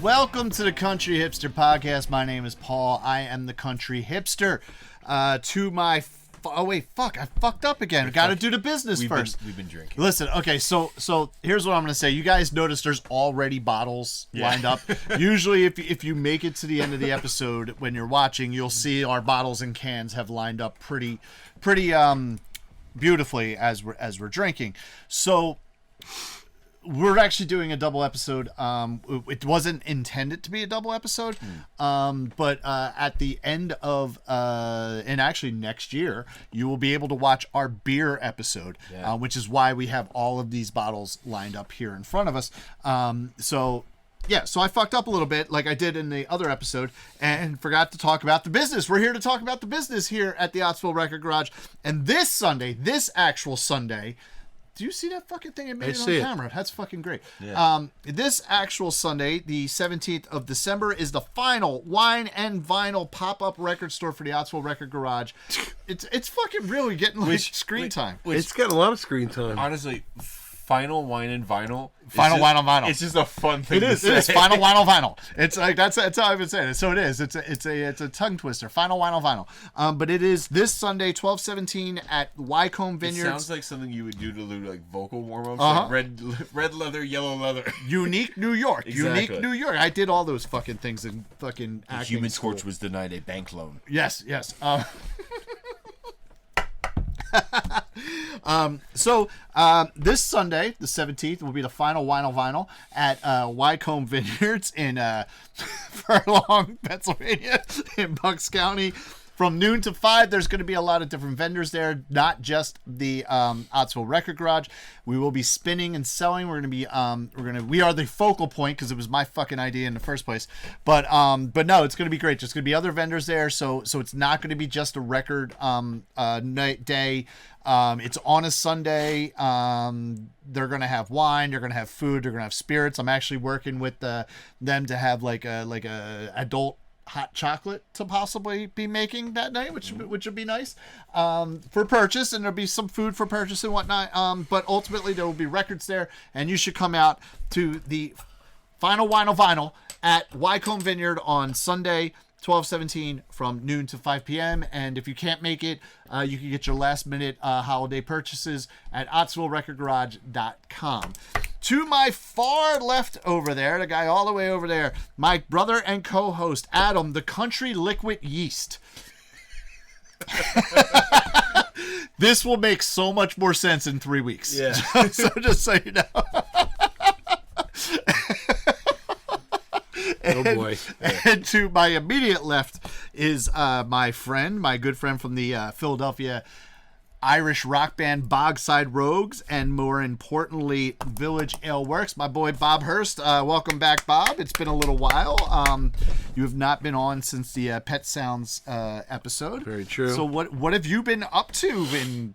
Welcome to the Country Hipster Podcast. My name is Paul. I am the Country Hipster. I fucked up again. Got to do the business first. We've been drinking. Listen, okay, so here's what I'm going to say. You guys notice there's already bottles lined up. Usually, if you make it to the end of the episode when you're watching, you'll see our bottles and cans have lined up pretty beautifully as we're drinking. So we're actually doing a double episode. It wasn't intended to be a double episode, but at the end of and actually next year, you will be able to watch our beer episode, which is why we have all of these bottles lined up here in front of us. So I fucked up a little bit like I did in the other episode and forgot to talk about the business. We're here to talk about the business here at the Ottsville Record Garage. And this actual Sunday, do you see that fucking thing? It made it on camera. That's fucking great. Yeah. This actual Sunday, the 17th of December, is the final wine and vinyl pop-up record store for the Ottsville Record Garage. It's fucking really getting screen time. It's got a lot of screen time. Honestly, final wine and vinyl. Final wine on vinyl. It's just a fun thing to say. It is. Final wine on vinyl. It's like that's how I've been saying it. So it is. It's a tongue twister. Final wine on vinyl. But it is this Sunday, 12/17 at Wycombe Vineyards. It sounds like something you would do to do like vocal warm-ups, like red leather, yellow leather. Unique New York. Exactly. Unique New York. I did all those fucking things in fucking acting. The Human Torch was denied a bank loan. Yes. So this Sunday, the 17th, will be the final wine on vinyl at Wycombe Vineyards in Furlong, Pennsylvania, in Bucks County. From noon to 5, there's going to be a lot of different vendors there, not just the Ottsville Record Garage. We will be spinning and selling. We are the focal point because it was my fucking idea in the first place. But no, it's going to be great. There's going to be other vendors there, so it's not going to be just a record night day. It's on a Sunday. They're going to have wine. They're going to have food. They're going to have spirits. I'm actually working with them to have like a adult hot chocolate to possibly be making that night, which would be nice for purchase, and there'll be some food for purchase and whatnot. But ultimately, there will be records there, and you should come out to the final wine on vinyl at Wycombe Vineyard on Sunday, 12/17 from noon to 5 p.m. And if you can't make it, you can get your last minute holiday purchases at OttsvilleRecordGarage.com. To my far left over there, the guy all the way over there, my brother and co-host, Adam, the Country Liquid Yeast. This will make so much more sense in 3 weeks. Yeah. So just so you know. Oh boy. And to my immediate left is my good friend from the Philadelphia Irish rock band Bogside Rogues, and more importantly, Village Ale Works, my boy Bob Hurst. Welcome back, Bob. It's been a little while. You have not been on since the Pet Sounds episode. Very true. So what have you been up to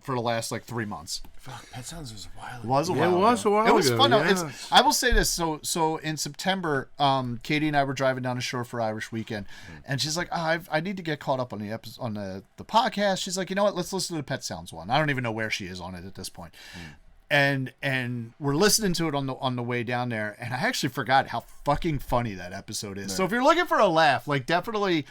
for the last 3 months? Fuck, Pet Sounds was a while ago. It was a while It was ago, fun. yeah. I will say this. So in September, Katie and I were driving down the shore for Irish Weekend, and she's like, I need to get caught up on the episode, on the podcast. She's like, you know what? Let's listen to the Pet Sounds one. I don't even know where she is on it at this point. And we're listening to it on the way down there, and I actually forgot how fucking funny that episode is. Right. So if you're looking for a laugh, definitely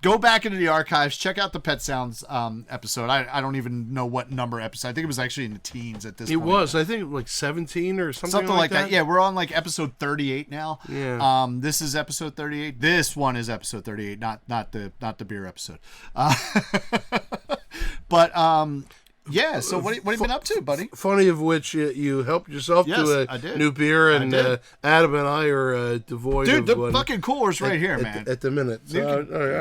go back into the archives, check out the Pet Sounds episode. I don't even know what number episode. I think it was actually in the teens at this point. It was. I think 17 or something like that. Yeah, we're on episode 38 now. Yeah. This is episode 38. This one is episode 38, not the beer episode. But yeah, so what have you been up to, buddy? Funny of which, you helped yourself to a new beer, and Adam and I are devoid of the fucking cooler's right here, man. At the minute. So I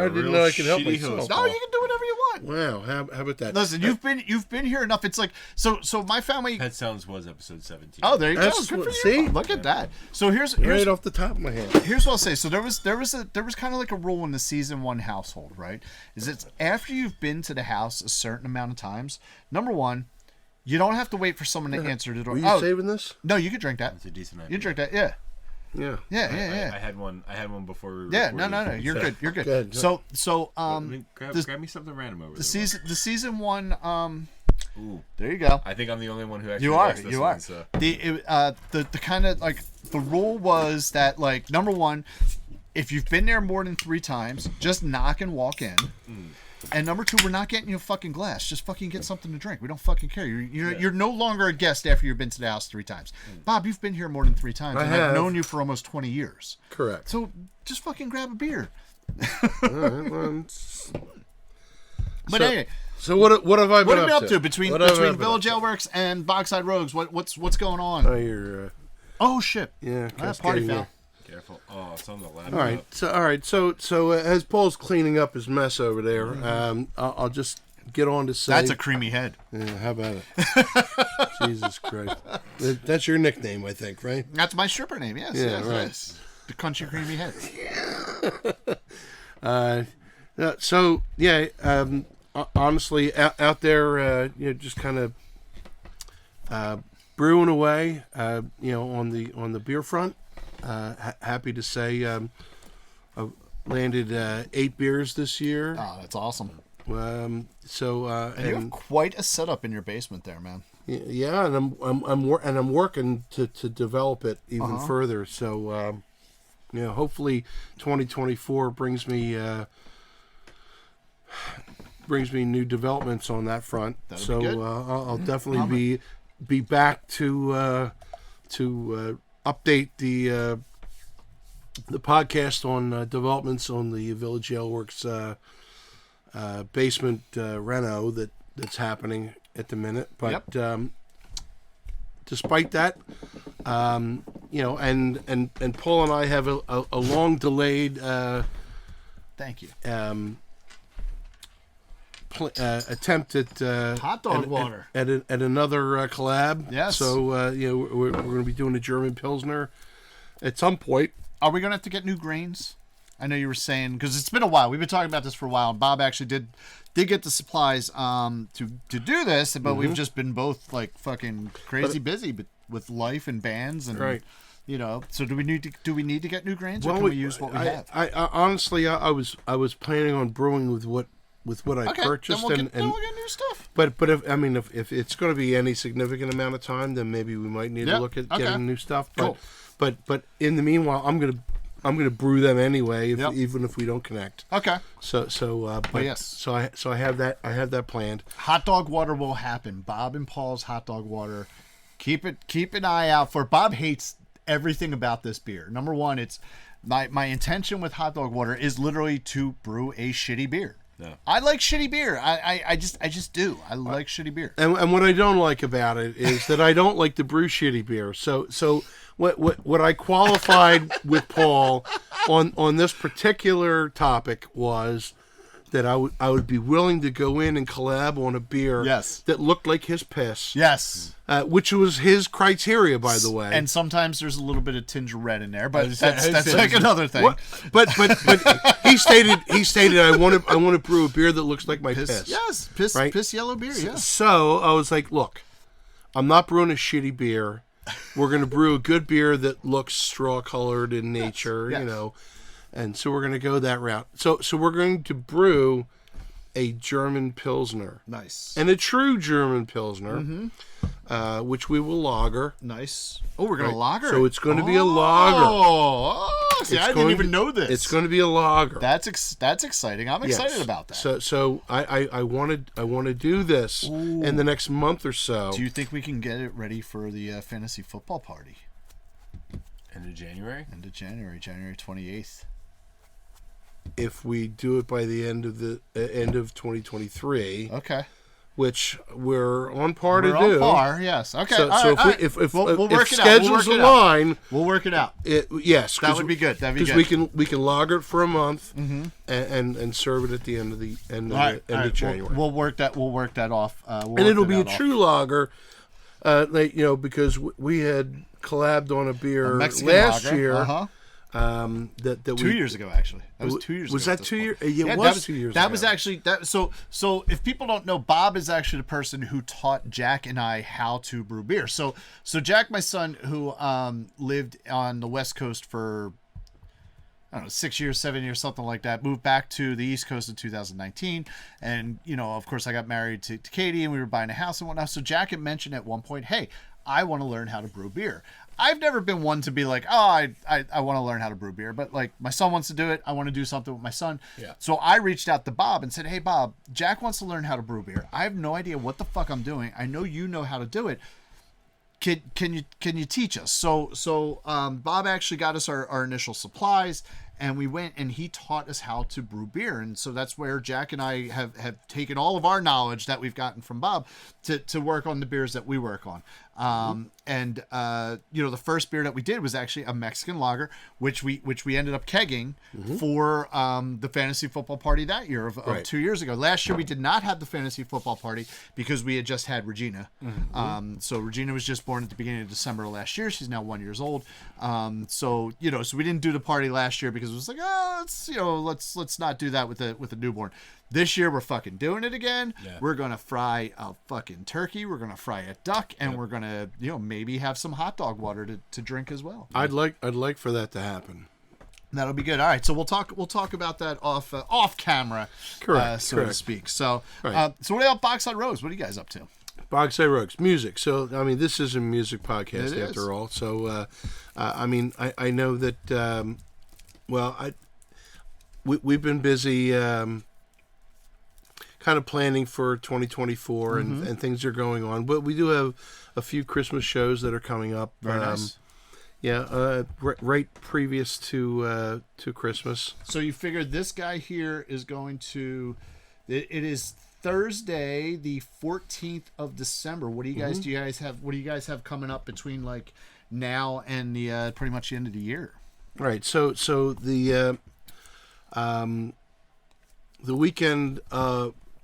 didn't know I could help myself. No, you can do whatever you want. Wow, how about that? Listen, you've been here enough. It's so my family. Pet Sounds was episode 17. Oh, there you go. Good for you. See? Look at that. So here's right off the top of my head. Here's what I'll say. So there was kind of like a rule in the season 1 household, right? Is it's after you've been to the house a certain amount of times. Number one, you don't have to wait for someone to answer the door. Were you saving this? No, you could drink that. That's a decent idea. You drink that, yeah. Yeah. I had one before we yeah, recorded. no. You're good. You're good. Good. So grab me something random over there. The season 1 Ooh. There you go. I think I'm the only one who actually you are. likes this You one, are. so. The kind of the rule was that number one, if you've been there more than 3 times, just knock and walk in. And number 2, we're not getting you a fucking glass. Just fucking get something to drink. We don't fucking care. You're no longer a guest after you've been to the house 3 times. Bob, you've been here more than 3 times. I've known you for almost 20 years. Correct. So just fucking grab a beer. All right, well, but anyway. So what have I been up to? What have you been up to between Village Ale Works and Bogside Rogues? What's going on? Oh, you're... oh, shit. Yeah. Party foul. Careful. Oh, it's on the lap. All right. So as Paul's cleaning up his mess over there, I'll just get on to say... That's a creamy head. Yeah, how about it? Jesus Christ. That's your nickname, I think, right? That's my stripper name, yes. Yeah, right. Yes. The Country Creamy Head. Honestly, out there, just kind of brewing away, on the beer front. Happy to say, I landed 8 beers this year. Oh, that's awesome. And you have quite a setup in your basement there, man. Yeah, and I'm working to develop it even further. So, hopefully, 2024 brings me new developments on that front. That'd be good. I'll definitely be back to update the podcast on developments on the Village Ale Works basement reno that's happening at the minute. But despite that, and Paul and I have a long delayed thank you attempt at hot dog water at another collab. Yes. So we're going to be doing a German Pilsner at some point. Are we going to have to get new grains? I know you were saying, because it's been a while. We've been talking about this for a while, and Bob actually did get the supplies to do this, but we've just been both like fucking crazy busy with life and bands and right. So do we need to get new grains, or can we use what we have? I honestly, I was planning on brewing with what I purchased, then we'll get new stuff. But if it's going to be any significant amount of time, then maybe we might need to look at getting new stuff. Cool. But in the meanwhile, I'm gonna brew them anyway, even if we don't connect. Okay. But yes. So I have that planned. Hot dog water will happen. Bob and Paul's hot dog water. Keep an eye out for. Bob hates everything about this beer. Number one, it's my intention with hot dog water is literally to brew a shitty beer. No. I like shitty beer. I just do. I like shitty beer. And what I don't like about it is that I don't like to brew shitty beer. So what I qualified with Paul on this particular topic was that I would be willing to go in and collab on a beer that looked like his piss. Yes. Which was his criteria, by the way. And sometimes there's a little bit of tinge of red in there, but that's like another thing. But he stated I want to brew a beer that looks like my piss. Yes, right? Piss yellow beer. Yeah. So I was like, look, I'm not brewing a shitty beer. We're going to brew a good beer that looks straw colored in nature, and so we're going to go that route. So we're going to brew a German Pilsner. Nice. And a true German Pilsner, which we will lager. Nice. Oh, we're going to lager? So it's going to be a lager. Oh, see, I didn't even know this. It's going to be a lager. That's exciting. I'm excited about that. So I want to do this in the next month or so. Do you think we can get it ready for the fantasy football party? End of January? January 28th. If we do it by the end of 2023, okay, which we're on par to do. We're on par, yes. Okay, so if we'll work it schedules align, we'll work it out. Yes, that would be good. That'd be good because we can lager it for a month and serve it at the end of January. We'll work that off. And it'll be a true lager, because we had collabed on a beer last year. That 2 years ago, actually. That was 2 years ago. Was that 2 years? Yeah, it was 2 years ago. That was actually that. So if people don't know, Bob is actually the person who taught Jack and I how to brew beer. So Jack, my son, who lived on the West Coast for, I don't know, 6 years, 7 years, something like that, moved back to the East Coast in 2019. And, of course, I got married to Katie, and we were buying a house and whatnot. So Jack had mentioned at one point, hey, I want to learn how to brew beer. I've never been one to be like, oh, I want to learn how to brew beer, but like my son wants to do it. I want to do something with my son. Yeah. So I reached out to Bob and said, hey, Bob, Jack wants to learn how to brew beer. I have no idea what the fuck I'm doing. I know you know how to do it. Can you teach us? So Bob actually got us our initial supplies, and we went and he taught us how to brew beer. And so that's where Jack and I have taken all of our knowledge that we've gotten from Bob to work on the beers that we work on. And the first beer that we did was actually a Mexican lager, which we ended up kegging for the fantasy football party that year of 2 years ago. Last year we did not have the fantasy football party because we had just had Regina. So Regina was just born at the beginning of December of last year. She's now 1 year old. So we didn't do the party last year because it was like, let's not do that with a newborn. This year we're fucking doing it again. Yeah. We're gonna fry a fucking turkey. We're gonna fry a duck, and we're gonna maybe have some hot dog water to drink as well. I'd like for that to happen. That'll be good. All right, so we'll talk about that off camera, correct, so to speak. So so what about Boxside Rose? What are you guys up to? Boxside Rogues, music. So I mean, this is a music podcast after all. So I mean, I know that. We've been busy. Kind of planning for 2024 and things are going on, but we do have a few Christmas shows that are coming up. Very nice. Yeah, right previous to Christmas. So you figure this guy here is going to. It is Thursday, the 14th of December. What do you guys What do you guys have coming up between like now and the pretty much the end of the year? Right. So the weekend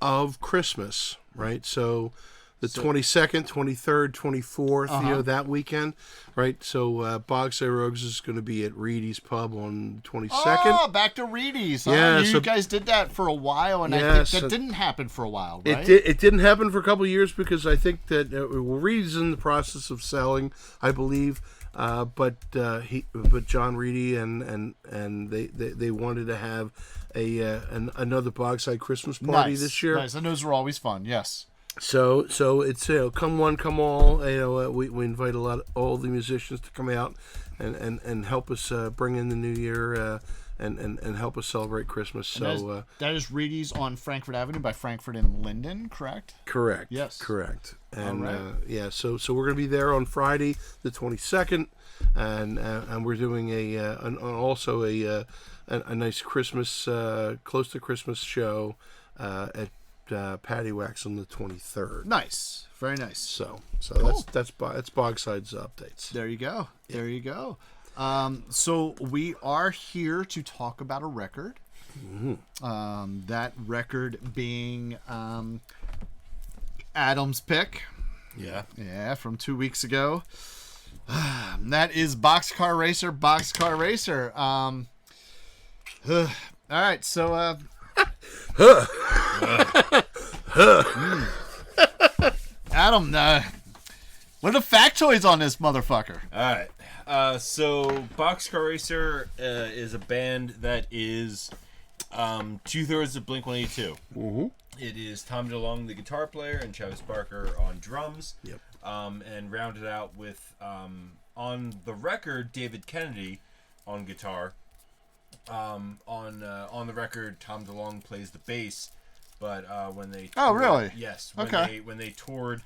of Christmas, right? So the 22nd, 23rd, 24th, that weekend, right? So Bogside Rogues is going to be at Reedy's Pub on the 22nd. Oh, back to Reedy's. Huh? Yeah, you guys did that for a while, and I think that didn't happen for a while, right? It didn't happen for a couple of years because I think that Reedy's in the process of selling, I believe. But John Reedy and they wanted to have another Bogside Christmas party this year. Nice, and those were always fun. Yes. So it's come one, come all. We invite all the musicians to come out and help us bring in the new year and help us celebrate Christmas. So that is Reedy's on Frankfurt Avenue by Frankfurt and Linden, correct? Correct. Yes. Correct. And right. So we're going to be there on Friday the 22nd, and we're doing also a nice Christmas close to Christmas show at Patty Wax on the 23rd. Nice. Very nice. So cool. that's Bogside's updates. There you go. Yeah. There you go. So we are here to talk about a record. That record being Adam's pick. Yeah, from 2 weeks ago. That is Boxcar Racer. All right, so Adam, what are the factoids on this motherfucker? All right. So Boxcar Racer is a band that is 2/3 of Blink-182. Mm-hmm. It is Tom DeLonge, the guitar player, and Travis Barker on drums. Yep. And rounded out with on the record David Kennedy on guitar. On the record, Tom DeLonge plays the bass, but when they toured, really? Yes. When they toured,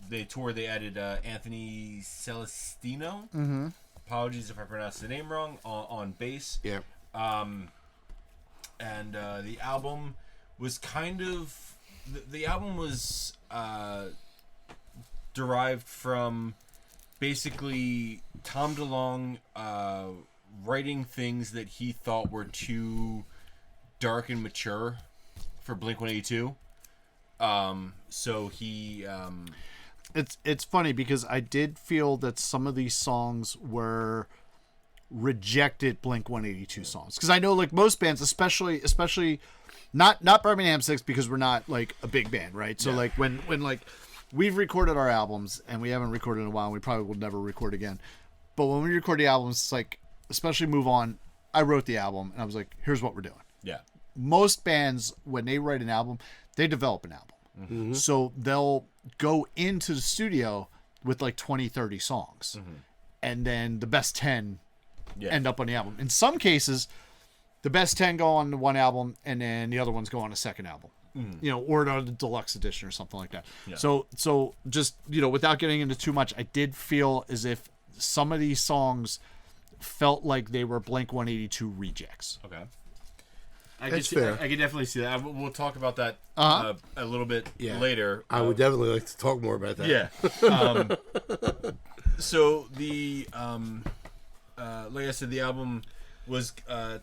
they toured. They added Anthony Celestino. Mm-hmm. Apologies if I pronounced the name wrong. On bass. Yeah. And the album was kind of the album was derived from basically Tom DeLonge writing things that he thought were too dark and mature for Blink-182. So he It's funny because I did feel that some of these songs were rejected Blink-182 songs, because I know like most bands, especially not Birmingham Six, because we're not like a big band, right? So like when like we've recorded our albums and we haven't recorded in a while, and we probably will never record again. But when we record the albums, it's like, especially Move On, I wrote the album and I was like, here's what we're doing. Yeah. Most bands, when they write an album, they develop an album. Mm-hmm. So they'll go into the studio with like 20, 30 songs. And then the best 10 end up on the album. In some cases, the best 10 go on one album and then the other ones go on a second album. You know, or on the deluxe edition or something like that. Yeah. So just, you know, without getting into too much, I did feel as if some of these songs felt like they were Blink-182 rejects. Okay. That's fair. I can definitely see that. We'll talk about that a little bit later. I would definitely like to talk more about that. Yeah. So the like I said, the album was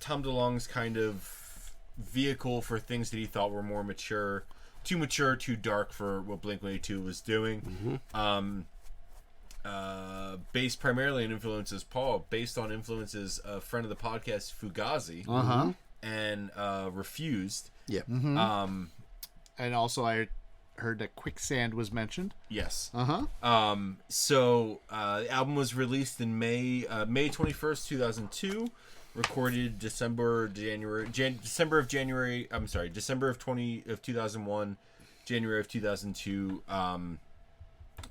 Tom DeLonge's kind of vehicle for things that he thought were more mature, too dark for what Blink-182 was doing. Based primarily on influences, based on influences, a friend of the podcast, Fugazi, and Refused. Yep. And also I heard that Quicksand was mentioned. Yes. So the album was released in May 21st, 2002. Recorded December of 2001, January of 2002.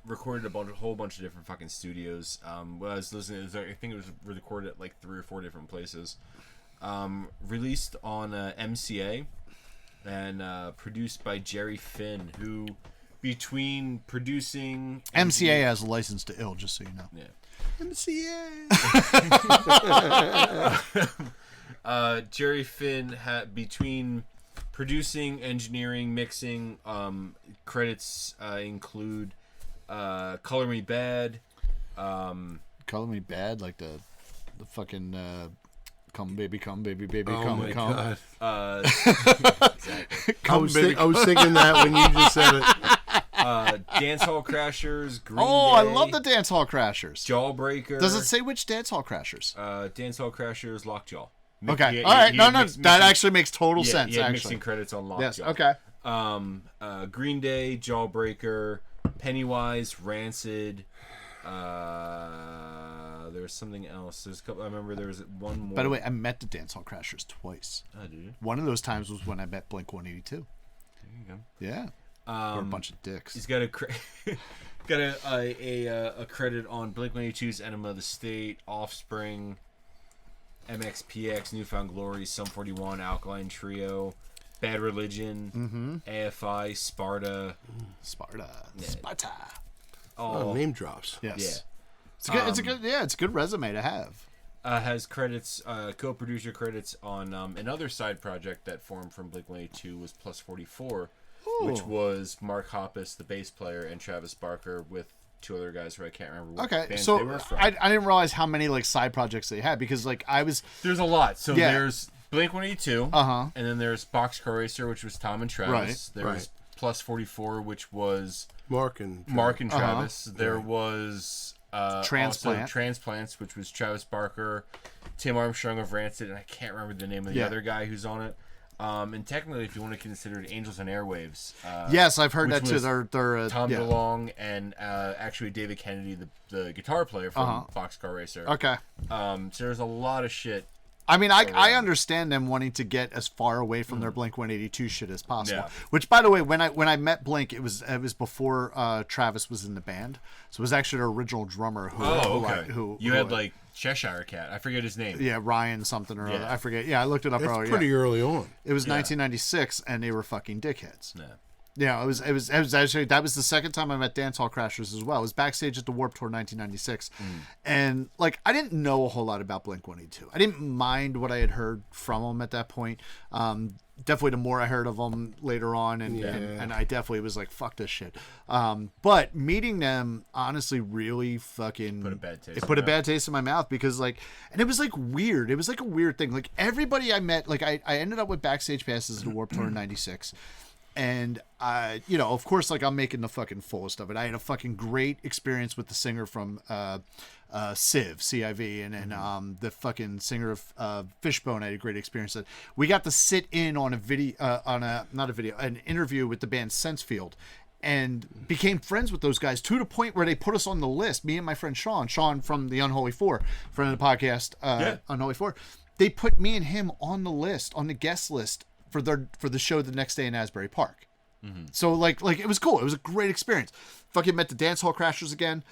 Recorded a whole bunch of different fucking studios. When I was listening, I think it was recorded at like 3 or 4 different places. Released on MCA and produced by Jerry Finn, who between producing MCA has a license to ill, just so you know. Yeah. MCA. Jerry Finn had between producing, engineering, mixing. Credits include "Color Me Bad," Color Me Bad, like the fucking come baby, come baby, baby, Oh come, my come. God. Exactly. I was thinking that when you just said it. Dance Hall Crashers, Green Day. I love the Dance Hall Crashers. Jawbreaker. Does it say which Dance Hall Crashers? Dance Hall Crashers, Lockjaw. Okay. All right. That actually makes total sense. Yeah, actually, mixing credits on Lockjaw. yes. Okay. Green Day, Jawbreaker, Pennywise, Rancid. There was something else. There's a couple. I remember there was one more. By the way, I met the Dance Hall Crashers twice. Oh, did you? One of those times was when I met Blink-182. There you go. Yeah. They're a bunch of dicks. He's got a credit on Blink-182's Enema of the State, Offspring, MXPX, Newfound Glory, Sum 41, Alkaline Trio, Bad Religion, AFI, Sparta. Sparta. Yeah. Sparta. Oh, name drops. Yes. Yeah. It's a good resume to have. Has credits, co-producer credits on another side project that formed from Blink-182 was Plus 44, which was Mark Hoppus, the bass player, and Travis Barker with 2 other guys who I can't remember what bands they were from. I didn't realize how many like side projects they had because like I was there's a lot. So there's Blink-182, and then there's Boxcar Racer, which was Tom and Travis. There's Plus 44, which was Mark and Travis. There was Transplant. also Transplants, which was Travis Barker, Tim Armstrong of Rancid, and I can't remember the name of the other guy who's on it. And technically, if you want to consider it, Angels and Airwaves. Yes, I've heard that too. They're Tom DeLonge and actually David Kennedy, the guitar player from Boxcar Racer. Okay. So there's a lot of shit. I mean, I understand them wanting to get as far away from their Blink-182 shit as possible. Yeah. Which, by the way, when I met Blink, it was before Travis was in the band, so it was actually their original drummer who you had like Cheshire Cat. I forget his name. Yeah, Ryan something or other. I forget. Yeah, I looked it up earlier. That's pretty early on. It was 1996, and they were fucking dickheads. Yeah. Yeah, it was actually, that was the second time I met Dance Hall Crashers as well. It was backstage at the Warped Tour 1996. And like I didn't know a whole lot about Blink-182. I didn't mind what I had heard from them at that point. Definitely the more I heard of them later on and I definitely was like, fuck this shit. But meeting them honestly really fucking put a bad taste. It put a bad taste in my mouth because like, and it was like weird. It was like a weird thing. Like everybody I met, like I ended up with backstage passes at the Warped Tour in 96. And you know, of course, like I'm making the fucking fullest of it. I had a fucking great experience with the singer from CIV, and then the fucking singer of Fishbone. I had a great experience. We got to sit in on a video, an interview with the band Sensefield, and became friends with those guys to the point where they put us on the list. Me and my friend Sean from the Unholy Four, friend of the podcast, Unholy Four. They put me and him on the list, on the guest list for the show the next day in Asbury Park. So like it was cool. It was a great experience. Fucking met the Dance Hall Crashers again.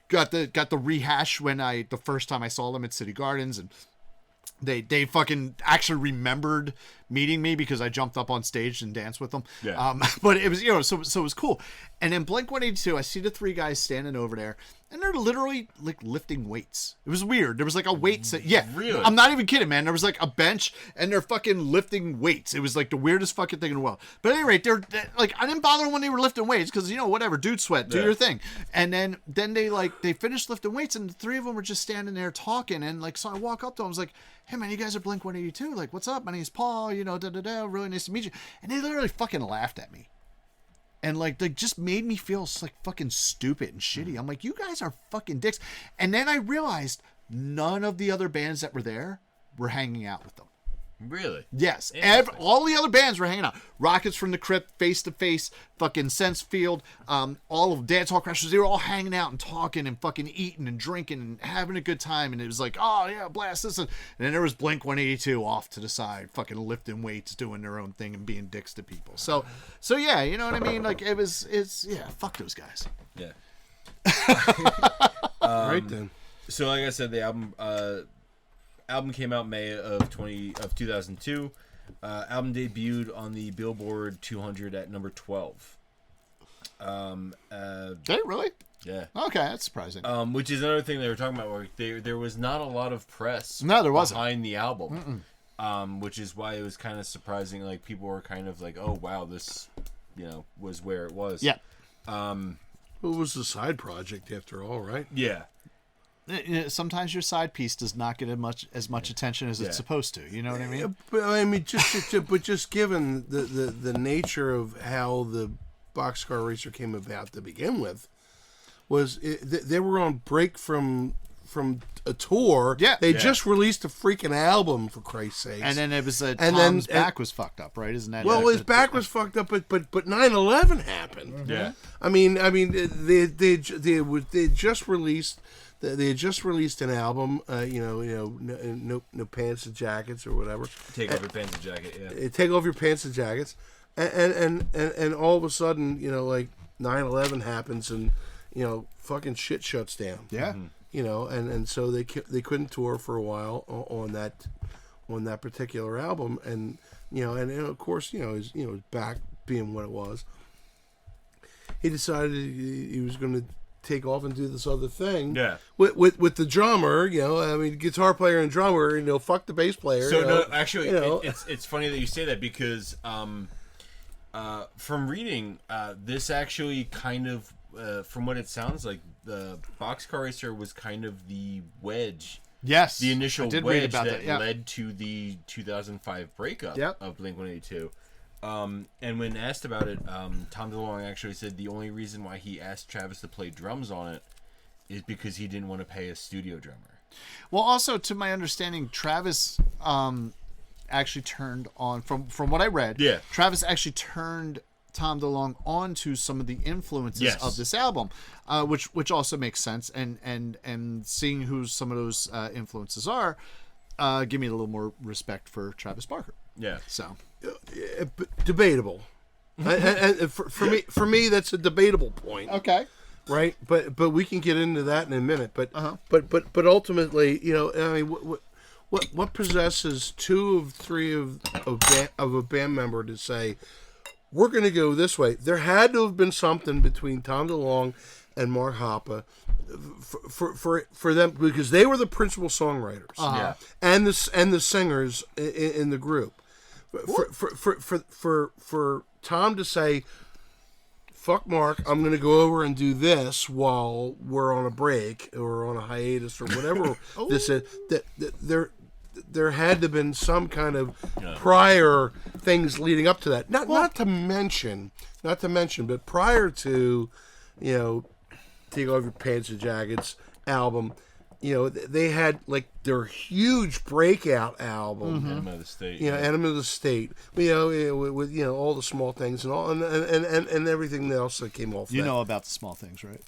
Got the rehash when the first time I saw them at City Gardens, and they fucking actually remembered meeting me because I jumped up on stage and danced with them. Yeah. But it was, so it was cool. And then Blink-182, I see the three guys standing over there, and they're literally like lifting weights. It was weird. There was like a weight set. Yeah, Really? I'm not even kidding, man. There was like a bench, and they're fucking lifting weights. It was like the weirdest fucking thing in the world. But at any rate, they're like, I didn't bother when they were lifting weights because whatever, dude sweat, do your thing. And then they finished lifting weights, and the three of them were just standing there talking. And like, so I walk up to them, I was like, hey man, you guys are Blink-182. Like, what's up? My name's Paul. Really nice to meet you. And they literally fucking laughed at me. And like they just made me feel like fucking stupid and shitty. I'm like, you guys are fucking dicks. And then I realized none of the other bands that were there were hanging out with them. Really? Yes. All the other bands were hanging out. Rockets from the Crypt, Face to Face, fucking Sense Field, all of Dance Hall Crashers. They were all hanging out and talking and fucking eating and drinking and having a good time. And it was like, oh yeah, blast this. And then there was Blink-182 off to the side, fucking lifting weights, doing their own thing and being dicks to people. So yeah, you know what I mean? Like fuck those guys. Yeah. Right then. So like I said, the album came out May of 2002. Album debuted on the Billboard 200 at number 12. Did it really? Yeah. Okay, that's surprising. Which is another thing they were talking about, where there was not a lot of press there wasn't. behind the album. Which is why it was kind of surprising. Like, people were kind of like, oh wow, this was where it was. Yeah. It was a side project after all, right? Yeah. Sometimes your side piece does not get as much attention as it's supposed to. You know what I mean? But I mean, just given the nature of how the Boxcar Racer came about to begin with, they were on break from a tour. Yeah. They just released a freaking album, for Christ's sakes. And then it was Tom's back was fucked up, right? Isn't that? Well, his back was fucked up, but 9/11 happened. Yeah. I mean, they just released. They had just released an album, no pants and jackets or whatever. Take off your pants and jacket. Yeah. Take off your pants and jackets, and all of a sudden, like 9/11 happens, and fucking shit shuts down. Yeah. And so they couldn't tour for a while on that particular album, and of course his back being what it was, he decided he was going to take off and do this other thing. Yeah. With the drummer, guitar player and drummer, fuck the bass player. So no, actually, it's funny that you say that because from reading, this actually kind of, from what it sounds like, the Boxcar Racer was kind of the wedge. Yes. The initial I did wedge read about that yeah. led to the 2005 breakup of Blink-182. And when asked about it, Tom DeLonge actually said the only reason why he asked Travis to play drums on it is because he didn't want to pay a studio drummer. Well, also, to my understanding, Travis actually turned on, from what I read, Travis actually turned Tom DeLonge on to some of the influences of this album, which also makes sense. And seeing who some of those influences are, give me a little more respect for Travis Barker. Yeah. So... debatable. And for me, that's a debatable point. Okay. Right, but we can get into that in a minute. But ultimately, what possesses two of three of a band member to say we're going to go this way? There had to have been something between Tom DeLonge and Mark Hoppe for them, because they were the principal songwriters and the singers in the group. For Tom to say, fuck Mark, I'm going to go over and do this while we're on a break or on a hiatus or whatever this is, that there had to have been some kind of prior things leading up to that. Not to mention, but prior to, Take Off Your Pants and Jackets album, they had like their huge breakout album, Enema of the State. Enema of the State. With all the small things and all, and everything else that came off. You know about the small things, right?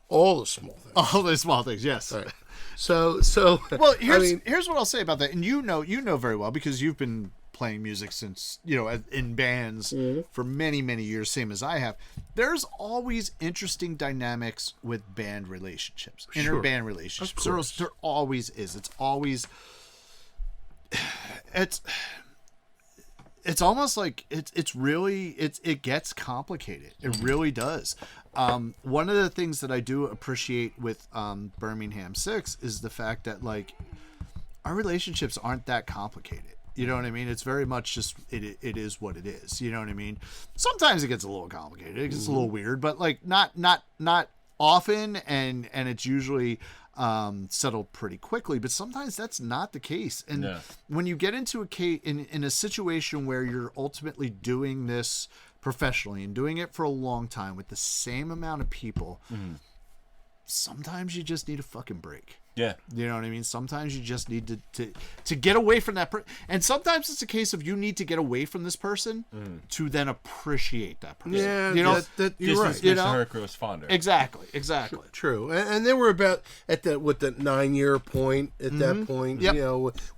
All the small things. All the small things, yes. Right. So. Well, here's what I'll say about that, and you know very well because you've been playing music since, in bands for many, many years, same as I have, there's always interesting dynamics with band relationships, inter band relationships. There always is. It's always, it's almost like it gets complicated. It really does. One of the things that I do appreciate with Birmingham 6 is the fact that like our relationships aren't that complicated. You know what I mean? It's very much just it is what it is. You know what I mean? Sometimes it gets a little complicated. It gets a little weird, but like not often, and it's usually settled pretty quickly. But sometimes that's not the case. And when you get into in a situation where you're ultimately doing this professionally and doing it for a long time with the same amount of people, sometimes you just need a fucking break. Yeah. You know what I mean? Sometimes you just need to get away from that person. And sometimes it's a case of you need to get away from this person to then appreciate that person. Yeah, you're right. Distance makes the heart grows fonder. Exactly. True. And they were about at the 9-year point at that point,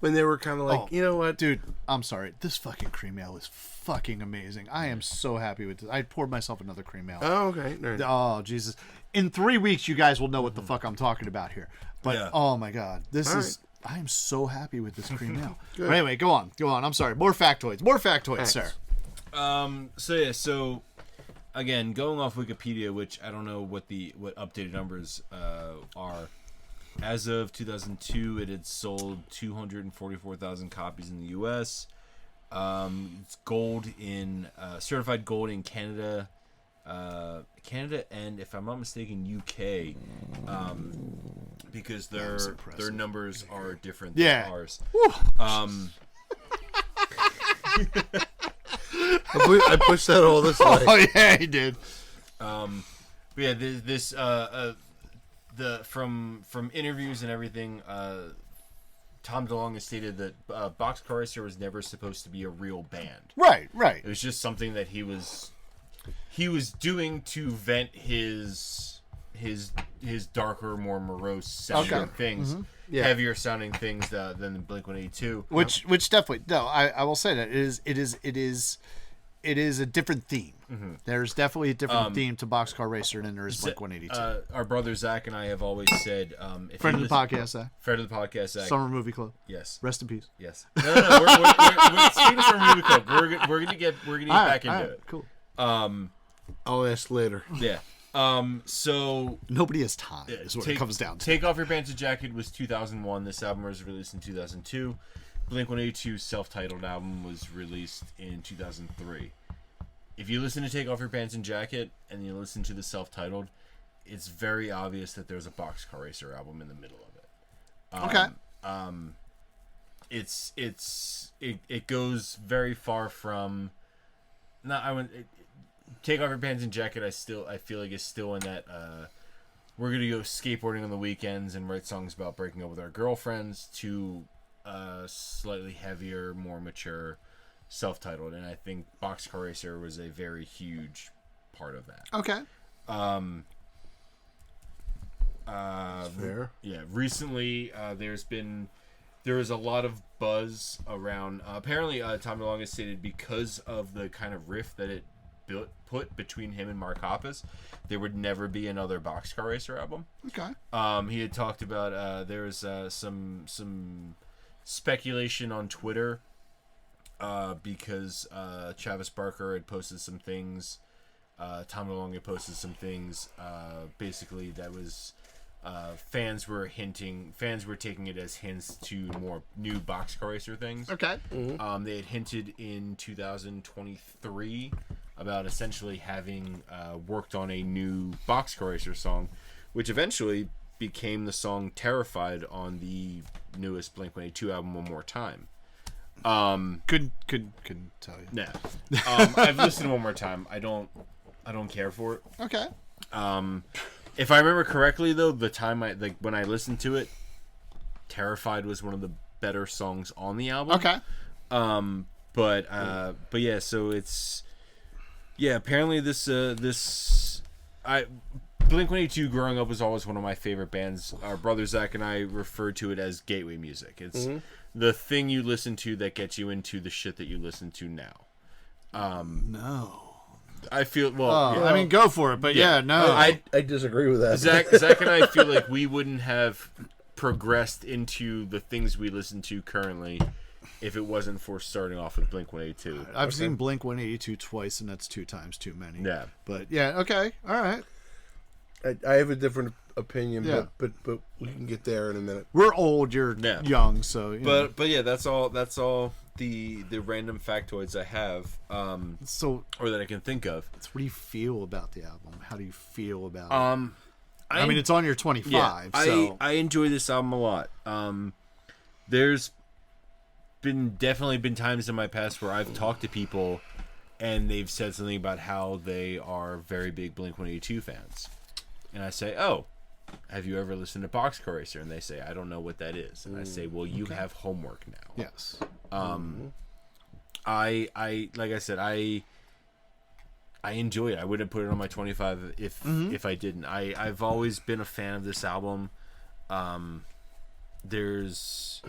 when they were kind of like, you know what? Dude, I'm sorry. This fucking cream ale is fucking amazing. I am so happy with this. I poured myself another cream ale. Oh, okay. Right. Oh, Jesus. In 3 weeks, you guys will know what the fuck I'm talking about here. But, oh my God, I am so happy with this cream ale. But anyway, go on. I'm sorry. More factoids, Thanks. sir. So again, going off Wikipedia, which I don't know what updated numbers are. As of 2002, it had sold 244,000 copies in the U.S. It's gold in certified gold in Canada. And if I'm not mistaken, UK, because their numbers are different than ours. I pushed that all this way. Oh yeah, he did. But yeah, from interviews and everything, Tom DeLonge has stated that Boxcar Racer was never supposed to be a real band. Right. It was just something that he was doing to vent his darker, more morose sounding things, heavier sounding things than Blink-182. Which definitely I will say that it is a different theme. There's definitely a different theme to Boxcar Racer than there is Blink-182. Our brother Zach and I have always said, friend of the podcast, Zach. Friend of the podcast, Zach. Summer Movie Club. Yes. Rest in peace. Yes. No. We're speaking of Summer Movie Club. We're gonna get back into it. Cool. I'll ask later. Yeah. So nobody has time is what it comes down to. Take Off Your Pants and Jacket was 2001. This album was released in 2002. Blink-182's self-titled album was released in 2003. If you listen to Take Off Your Pants and Jacket and you listen to the self-titled, it's very obvious that there's a Boxcar Racer album in the middle of it. It goes very far from. Take Off Your Pants and Jacket. I feel like it's still in that. We're gonna go skateboarding on the weekends and write songs about breaking up with our girlfriends. To slightly heavier, more mature, self-titled, and I think Boxcar Racer was a very huge part of that. Okay. Fair. Yeah. Recently, there is a lot of buzz around. Apparently, Tom DeLonge has stated because of the kind of rift that it put between him and Mark Hoppus, there would never be another Boxcar Racer album. Okay. He had talked about there's some speculation on Twitter because Travis Barker had posted some things. Tom DeLonge had posted some things. Basically, that was fans were taking it as hints to more new Boxcar Racer things. Okay. They had hinted in 2023 about essentially having worked on a new Boxcar Racer song, which eventually became the song Terrified on the newest Blink-182 album, One More Time. Couldn't tell you. Yeah. I've listened to One More Time. I don't care for it. Okay. If I remember correctly, though, the time when I listened to it, Terrified was one of the better songs on the album. Okay. But yeah, so it's apparently this Blink-182 growing up was always one of my favorite bands. Our brother Zach and I referred to it as gateway music. It's the thing you listen to that gets you into the shit that you listen to now. No. I feel I mean, go for it, but no. I disagree with that. Zach and I feel like we wouldn't have progressed into the things we listen to currently if it wasn't for starting off with Blink-182. I've seen Blink-182 twice, and that's 2 times too many. Yeah. But yeah, okay, all right. I have a different opinion, Yeah. but we can get there in a minute. We're old, you're young, so you know. But yeah, that's all the random factoids I have So or that I can think of. what do you feel about the album? How do you feel about it? I mean, it's on your 25, yeah, so I enjoy this album a lot. There's definitely been times in my past where I've talked to people and they've said something about how they are very big Blink-182 fans. And I say, "Oh, have you ever listened to Boxcar Racer?" And they say, "I don't know what that is." And I say, "Well, you have homework now." yes. I like I said, I enjoy it. I wouldn't put it on my 25 if I didn't. I've always been a fan of this album. There's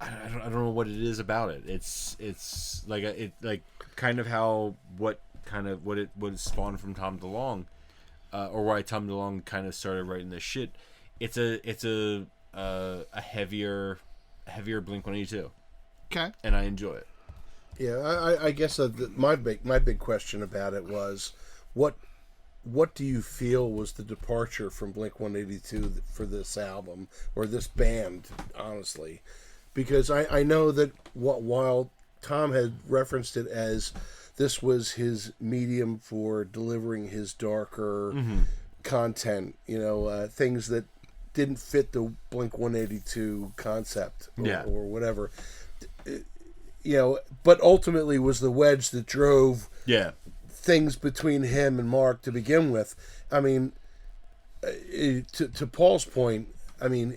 I don't know what it is about it. It's like kind of how what it spawned from Tom DeLonge, or why Tom DeLonge kind of started writing this shit. It's a heavier Blink-182. Okay. And I enjoy it. Yeah, I guess my big question about it was, what do you feel was the departure from Blink-182 for this album or this band, honestly? Because I know that while Tom had referenced it as this was his medium for delivering his darker content, things that didn't fit the Blink-182 concept or whatever. But ultimately was the wedge that drove things between him and Mark to begin with. I mean, to Paul's point, I mean,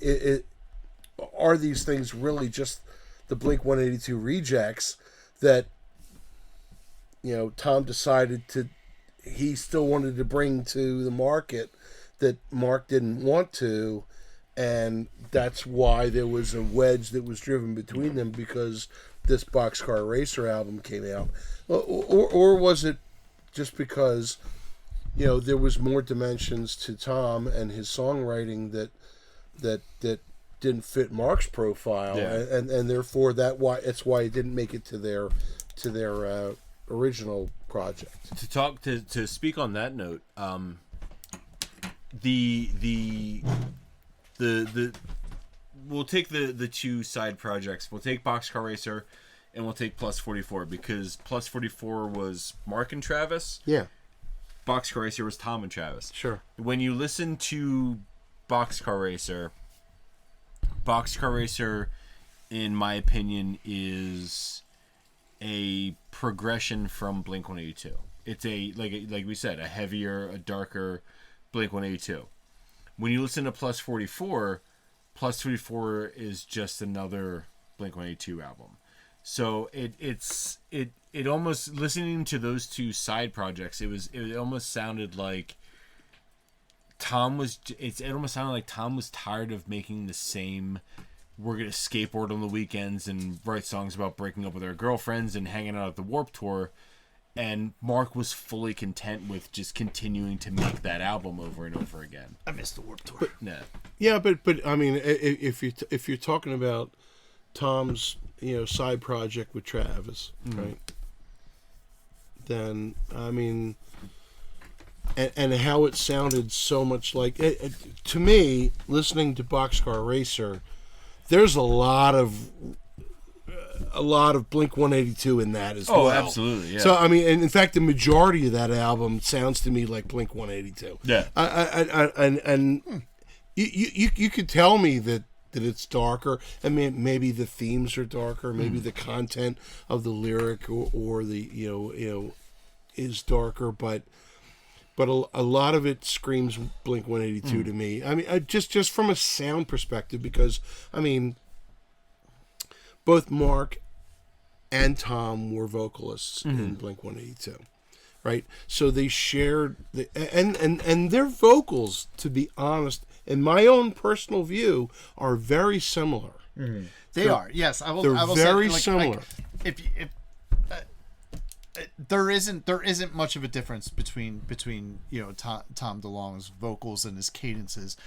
are these things really just the Blink-182 rejects that, Tom decided he still wanted to bring to the market that Mark didn't want to, and that's why there was a wedge that was driven between them because this Boxcar Racer album came out, or was it just because there was more dimensions to Tom and his songwriting that didn't fit Mark's profile, and therefore that's why it didn't make it to their original project. To speak on that note, the we'll take the 2 side projects. We'll take Boxcar Racer and we'll take Plus 44 because Plus 44 was Mark and Travis. Yeah. Boxcar Racer was Tom and Travis. Sure. When you listen to Boxcar Racer, in my opinion, is a progression from Blink-182. It's a like we said, a heavier, a darker Blink-182. When you listen to Plus 44 is just another Blink-182 album. So it almost, listening to those 2 side projects, it almost sounded like Tom was tired of making the same, we're gonna skateboard on the weekends and write songs about breaking up with our girlfriends and hanging out at the Warped Tour. And Mark was fully content with just continuing to make that album over and over again. I missed the Warped Tour. But I mean, if you're talking about Tom's side project with Travis, right? Then I mean, and how it sounded so much like to me, listening to Boxcar Racer, there's a lot of Blink-182 in that as well. Oh, absolutely, yeah. So, I mean, and in fact, the majority of that album sounds to me like Blink-182. Yeah. And you could tell me that it's darker. I mean, maybe the themes are darker. Maybe the content of the lyric or the, is darker. But a lot of it screams Blink-182 to me. I mean, just from a sound perspective, because, I mean, both Mark and Tom were vocalists in Blink-182, right? So they shared and their vocals, to be honest, in my own personal view, are very similar. They are. Yes, I will. They're I will very say, like, similar. If there isn't much of a difference between Tom DeLonge's vocals and his cadences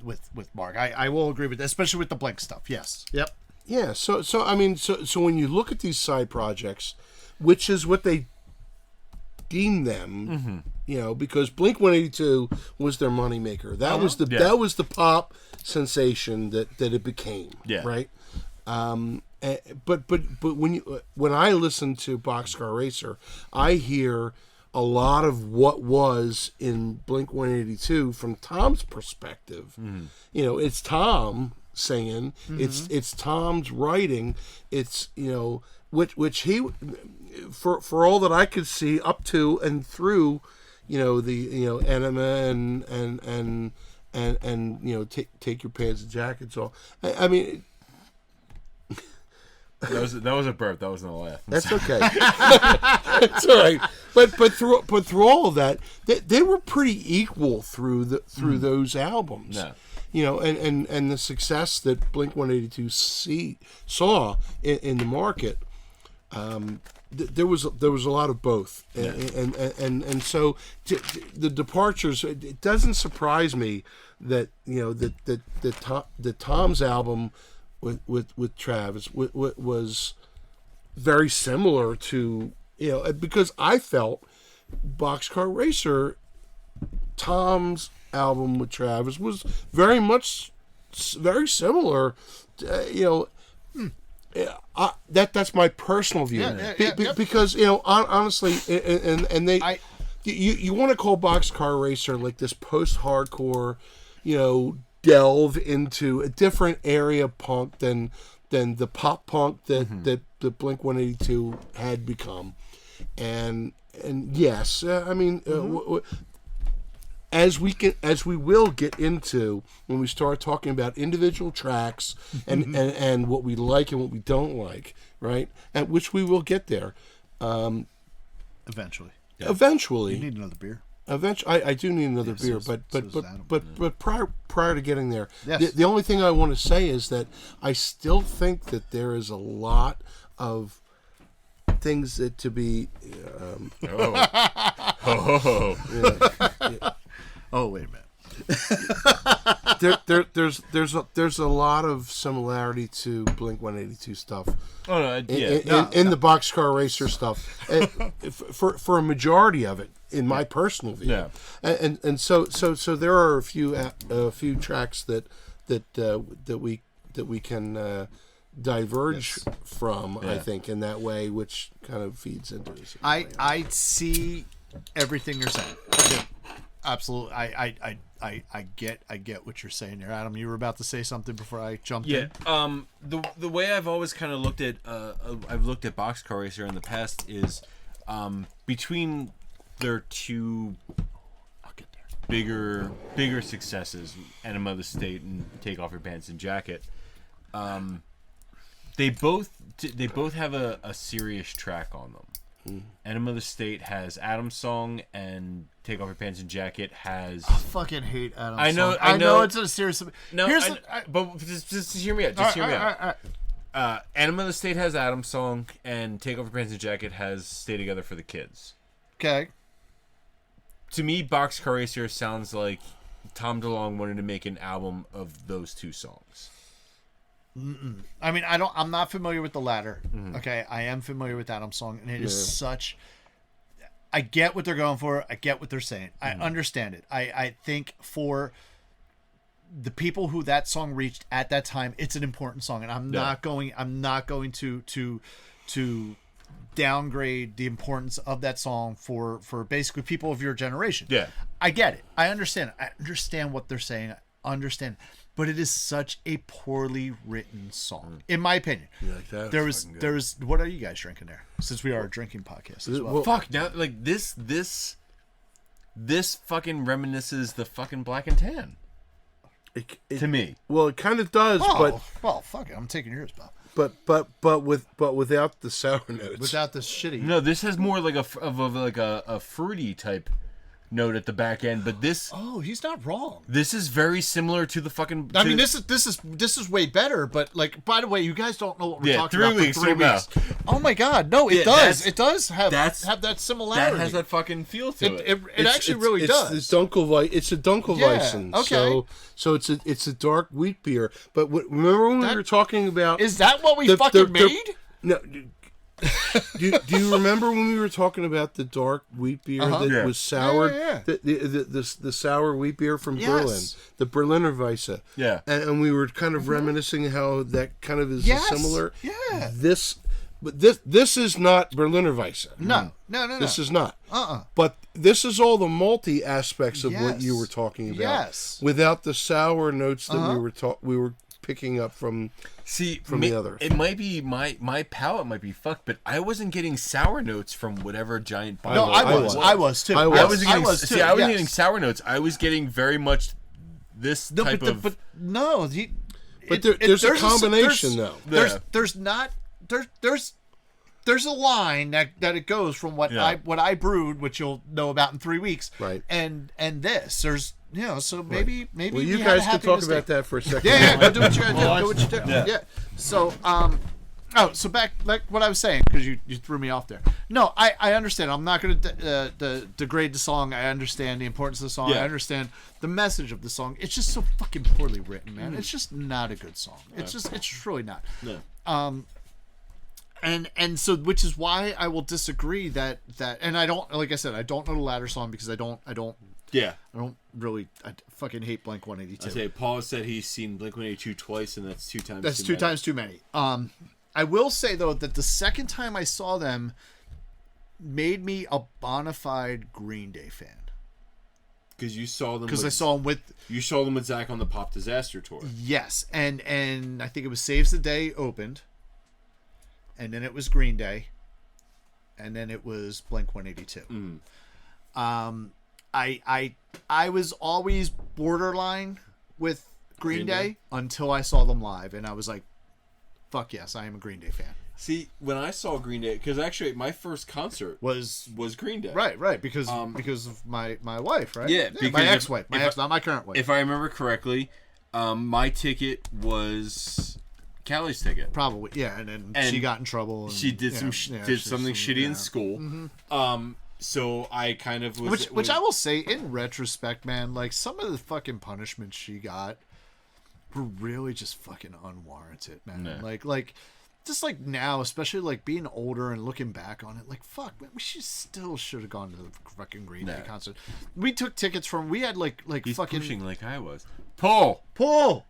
with Mark. I will agree with that, especially with the Blink stuff. Yes. Yep. Yeah. So when you look at these side projects, which is what they deem them, because Blink-182 was their moneymaker. That was that was the pop sensation that it became. Yeah. Right. But when I listen to Boxcar Racer, I hear a lot of what was in Blink-182 from Tom's perspective. It's Tom singing, it's Tom's writing, it's which he, for all that I could see up to and through, the Enema and take your pants and jackets off. I mean. That was a burp. That wasn't a laugh. That's okay. It's all right. But through all of that, they were pretty equal through those albums. Yeah. And the success that Blink-182 saw in the market, there was a lot of both, and so the departures. It doesn't surprise me that that Tom's album with Travis was very similar to, because I felt Boxcar Racer, Tom's album with Travis, was very similar to, that's my personal view. Because honestly, and they you want to call Boxcar Racer like this post-hardcore, delve into a different area of punk than the pop punk that the Blink-182 had become, and yes, I mean, as we will get into when we start talking about individual tracks and what we like and what we don't like, right? At which we will get there, Eventually. Yeah. Eventually, You need another beer. Eventually, I do need another beer, so but prior to getting there, Yes. the only thing I want to say is that I still think that there is a lot of things that to be. Oh, wait a minute. There's a lot of similarity to Blink-182 stuff. Oh no, In the Boxcar Racer stuff, for a majority of it, in my personal view. Yeah. And so there are a few tracks that we can diverge from. Yeah. I think in that way, which kind of feeds into this. I see everything you're saying. I do. Absolutely. I get what you're saying here, Adam. You were about to say something before I jumped in. The way I've always kind of looked at Boxcar Racer in the past is between their two bigger successes, Enema of the State and Take Off Your Pants and Jacket. They both have a serious track on them. Enema of the State has Adam's Song, and Take Off Your Pants and Jacket has. I fucking hate Adam's I know. Song. I know it's a serious. No, Here's but just hear me out. Hear me out. Enema of the State has Adam's Song, and Take Off Your Pants and Jacket has Stay Together for the Kids. Okay. To me, Boxcar Racer sounds like Tom DeLonge wanted to make an album of those two songs. I mean, I'm not familiar with the latter. Okay, I am familiar with Adam's Song, and it is such. I get what they're going for. I get what they're saying. I understand it. I think for the people who that song reached at that time, it's an important song, and I'm not going to downgrade the importance of that song for basically people of your generation. Yeah, I get it. I understand. I understand what they're saying. I understand. But it is such a poorly written song, in my opinion. You like that? There was. What are you guys drinking there? Since we are a drinking podcast as well. Fuck now, like this fucking reminisces the fucking Black and Tan. To me, well, it kind of does, but fuck it. I'm taking yours, Bob. but without the sour notes. Without the shitty. No, this has more like a fruity type note at the back end, but this Oh, he's not wrong. this is very similar to the fucking. I mean, this is way better. But like, by the way, you guys don't know what we're talking 3 about. weeks, For 3 3 weeks. Oh my God, no, it Yeah, does. It does have that's- that similarity. that has that fucking feel to it. It actually really does. It's a Dunkelweizen. Yeah, okay. So it's a dark wheat beer. But remember when we were talking about? Is that what we the- fucking the- made? No. do you remember when we were talking about the dark wheat beer that Yeah. was soured? Yeah. The sour wheat beer from Yes. Berlin, the Berliner Weisse. Yeah. And we were kind of reminiscing how that kind of is Yes. similar. Yeah. But this is not Berliner Weisse. No. This is not. Uh-uh. But this is all the malty aspects of what Yes. you were talking about. Yes. Without the sour notes that we were picking up from. See, from the others. It might be my palate might be fucked, but I wasn't getting sour notes from whatever giant No, bottle. I was too. I was. I wasn't getting. I was too. See, I wasn't yes. getting sour notes. I was getting very much this No, type but, of. but no. There's a combination, though. There's a line that it goes from what Yeah. I brewed, which you'll know about in 3 weeks, Right. And this there's so maybe Well, we you had guys a can happy talk mistake. about that for a second. Yeah, go do what you gotta do. Go what you do. Yeah. Yeah. So so back like what I was saying, because you threw me off there. No, I understand. I'm not going to degrade the song. I understand the importance of the song. Yeah. I understand the message of the song. It's just so fucking poorly written, man. It's just not a good song. It's just really not. No. And so, which is why I will disagree that and I don't, like I said, I don't know the latter song because I don't Yeah. really, I fucking hate Blink 182. I say Paul said he's seen Blink 182 twice, and that's 2 times. That's too two many. times too many. I will say though that the second time I saw them made me a bona fide Green Day fan. Because you saw them. Because I saw them with You saw them with Zach on the Pop Disaster tour. yes, and I think it was Saves the Day opened, and then it was Green Day, and then it was Blink 182. I was always borderline with Green Day until I saw them live, and I was like, fuck yes, I am a Green Day fan. See, when I saw Green Day, because actually my first concert Was Green Day. right because of my wife, right? Yeah, my because ex-wife, if not my current wife. If I remember correctly, my ticket was Callie's ticket. Probably, yeah, and then And she got in trouble. And, She did yeah, some yeah, did she- something shitty yeah. in school. So I kind of was Which I will say, in retrospect, man, like some of the fucking punishments she got were really just fucking unwarranted, man. Yeah. Like, just like now, especially like being older and looking back on it, like fuck, man, we still should have gone to the fucking Green Day concert. We took tickets from. We had like He's fucking pushing like I was. Pull. Pull.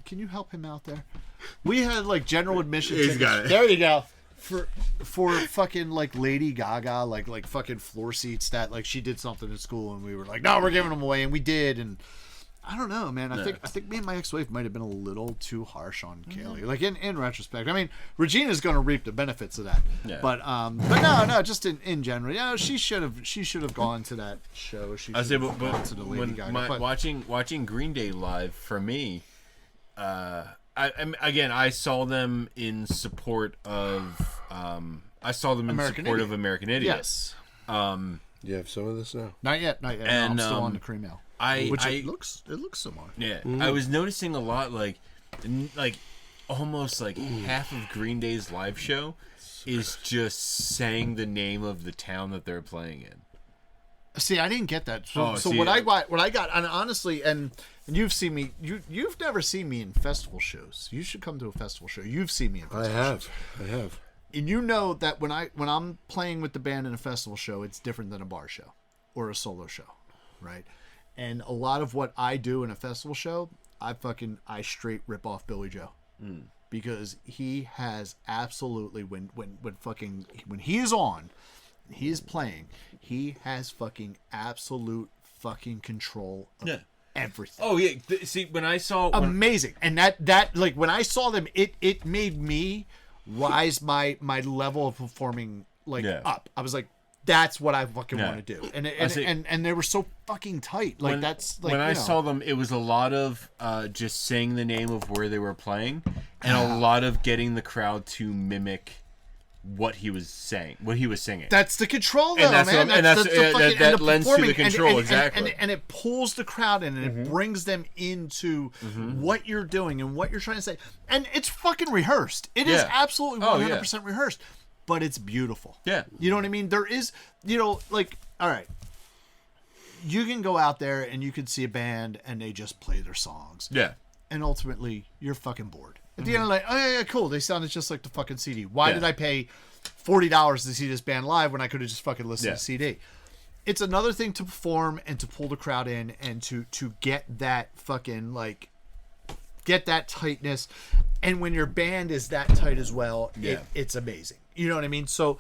Can you help him out there? We had like general admission He's tickets. got it. There you go. For fucking like Lady Gaga, like fucking floor seats that like she did something in school and we were like, no, we're giving them away, and we did. And I don't know, man. I think me and my ex-wife might have been a little too harsh on Kaylee. Like in retrospect, I mean, Regina's going to reap the benefits of that. Yeah. But no, just in general, yeah, she should have gone to that show. She I should say, have gone but to the Lady when Gaga. But- watching Green Day live for me, I saw them in support of American of Idiot. American Idiot. yes. You have some of this now. Not yet. No, And, I'm still on the cream ale. It looks similar. Yeah, I was noticing a lot like almost like half of Green Day's live show is just saying the name of the town that they're playing in. See, I didn't get that. So, see, what I got, and honestly, and you've seen me. You've never seen me in festival shows. You should come to a festival show. You've seen me in festival shows. I have. And you know that when I'm playing with the band in a festival show, it's different than a bar show or a solo show, right? And a lot of what I do in a festival show, I straight rip off Billy Joe. Because he has absolutely when he is on, he is playing, he has fucking absolute fucking control of everything. Oh yeah, see when I saw Amazing. And that like when I saw them, it made me rise my level of performing up. I was like, that's what I fucking want to do. And they were so fucking tight. Like that's like when I saw them, it was a lot of just saying the name of where they were playing, and a lot of getting the crowd to mimic what he was saying, what he was singing. That's the control, though, And that's man. what- and that's- the fucking, that the lends to the performing, control, exactly. And it pulls the crowd in, and it brings them into what you're doing and what you're trying to say. And it's fucking rehearsed. It is Yeah. absolutely Oh, 100% rehearsed, but it's beautiful. Yeah. You know what I mean? There is, like, all right, you can go out there and you can see a band and they just play their songs. Yeah. And ultimately, you're fucking bored. At the end of the night, oh yeah, cool. They sounded just like the fucking CD. Why Yeah. did I pay $40 to see this band live when I could have just fucking listened Yeah. to CD? It's another thing to perform and to pull the crowd in and to get that fucking, like, get that tightness. And when your band is that tight as well, it's amazing. You know what I mean? So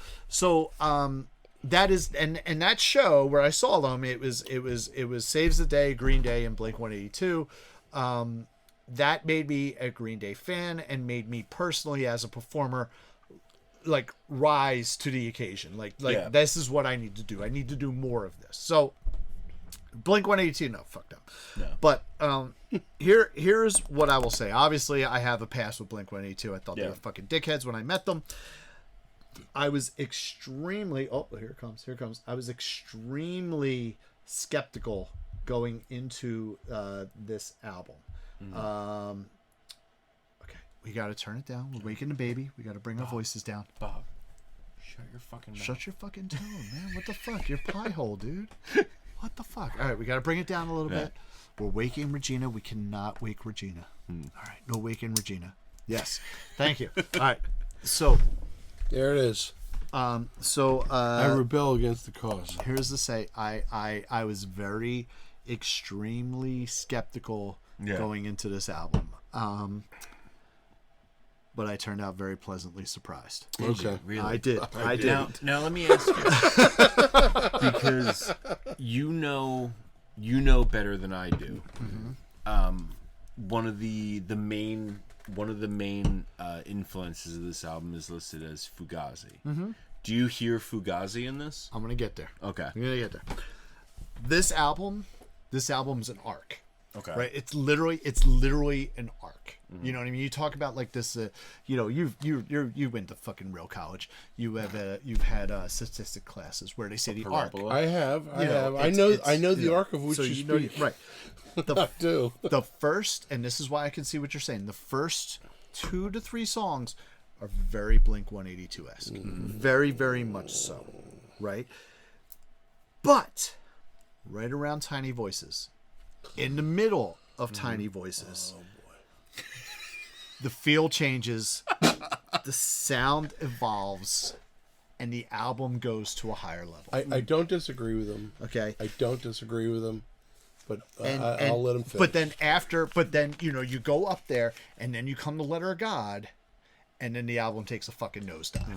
that is, and that show where I saw them, it was Saves the Day, Green Day, and Blink-182. That made me a Green Day fan and made me personally, as a performer, like, rise to the occasion. Like this is what I need to do. I need to do more of this. So Blink-182, no, fuck them. No. But here's what I will say. Obviously, I have a past with Blink-182. I thought they were fucking dickheads when I met them. I was extremely here it comes. I was extremely skeptical going into this album. Okay, we got to turn it down. We're waking the baby. We got to bring our voices down. Bob, shut your fucking mouth. Shut your fucking tone, man. What the fuck? You're pie hole, dude. What the fuck? All right, we got to bring it down a little bit. We're waking Regina. We cannot wake Regina. All right, no waking Regina. Yes, thank you. All right, so There it is. I rebel against the cause. here's the say. I was very extremely skeptical going into this album. But I turned out very pleasantly surprised. Okay. Really? I did. Now let me ask you, because you know better than I do. One of the main influences of this album is listed as Fugazi. Do you hear Fugazi in this? I'm gonna get there. Okay. I'm gonna get there. This album's an arc. Okay. Right? It's literally an arc. You know what I mean? You talk about like this. You went to fucking real college. You've had statistic classes where they say the arc. I have. I know the arc of which so you you know, speak. right? I do. The first, and this is why I can see what you're saying. The first 2 to 3 songs are very Blink-182-esque. Very, very much so. Right? But right around Tiny Voices, in the middle of Tiny Voices, the feel changes, the sound evolves, and the album goes to a higher level. I don't disagree with him. Okay? I don't disagree with him, but And I'll let him finish. But then you go up there, and then you come to Letter of God, and then the album takes a fucking nosedive.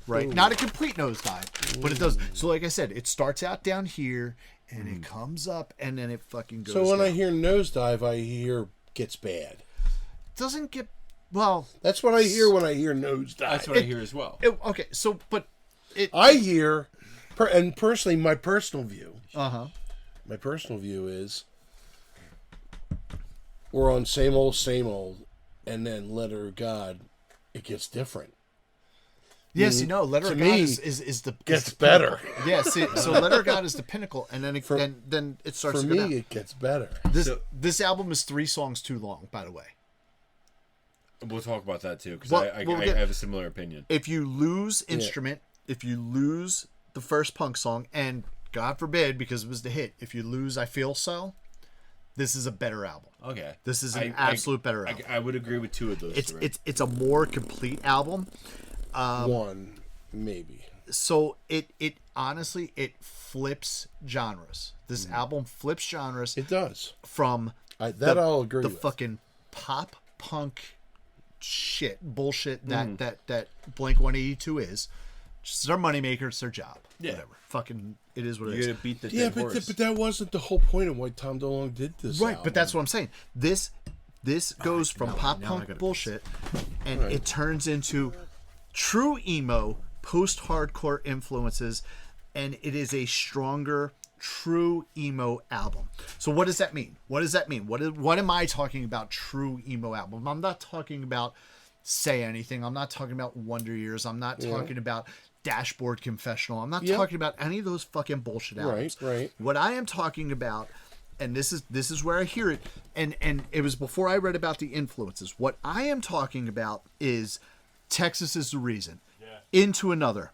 Right? Ooh. Not a complete nosedive, but it does. So like I said, it starts out down here, and it comes up, and then it fucking goes So when down. I hear nosedive, I hear gets bad. Doesn't get... Well... That's what I hear when I hear nosedive. That's what I hear as well. Okay, so, but... I hear, and personally, my personal view is we're on same old, and then Letter of God, it gets different. Yes, Letter to of God me, is the gets the better. pinnacle. Yeah, see, so Letter of God is the pinnacle, and then then it starts For to go me, down. it gets better. This album is 3 songs too long, by the way. We'll talk about that too, because Well, I have a similar opinion. If you lose instrument, if you lose the first Punk song, and God forbid, because it was the hit, if you lose I Feel So, this is a better album. Okay. This is an absolute better album. I would agree with 2 of those. It's a more complete album. One, maybe. So it honestly, it flips genres. This album flips genres. It does. From I'll agree the with. fucking pop punk bullshit that Blink-182 is. It's their moneymaker. It's their job. Yeah. Whatever. Fucking, it is what it You're is. gonna beat the Yeah, dead but horse. but that wasn't the whole point of why Tom DeLonge did this. Right, album. but that's what I'm saying. This goes from pop punk bullshit, and it turns into true emo, post-hardcore influences, and it is a stronger, true emo album. So what does that mean? What am I talking about? True emo album. I'm not talking about Say Anything. I'm not talking about Wonder Years. I'm not talking about Dashboard Confessional. I'm not Yep. talking about any of those fucking bullshit albums. Right. What I am talking about, and this is where I hear it, and it was before I read about the influences. What I am talking about is Texas Is the Reason, Into Another,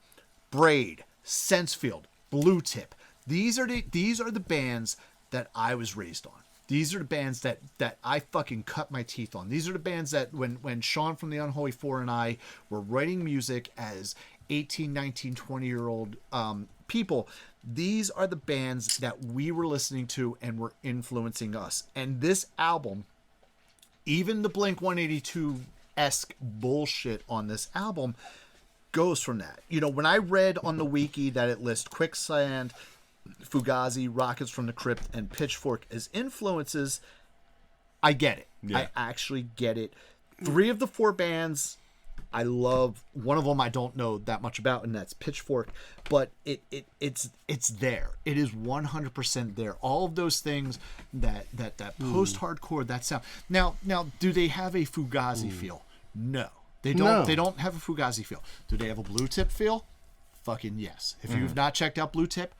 Braid, Sensefield, Blue Tip. These are the bands that I was raised on. These are the bands that I fucking cut my teeth on. These are the bands that when Sean from the Unholy Four and I were writing music as 18, 19, 20-year-old people, these are the bands that we were listening to and were influencing us. And this album, even the Blink-182-esque bullshit on this album, goes from that. You know, when I read on the wiki that it lists Quicksand, Fugazi, Rockets from the Crypt, and Pitchfork as influences, I get it. Yeah. I actually get it. 3 of the 4 bands I love. One of them I don't know that much about, and that's Pitchfork, but it's there. It is 100% there. All of those things that post-hardcore, that sound. Now do they have a Fugazi feel? No. They don't. No. They don't have a Fugazi feel. Do they have a Blue Tip feel? Fucking yes. If you've not checked out Blue Tip,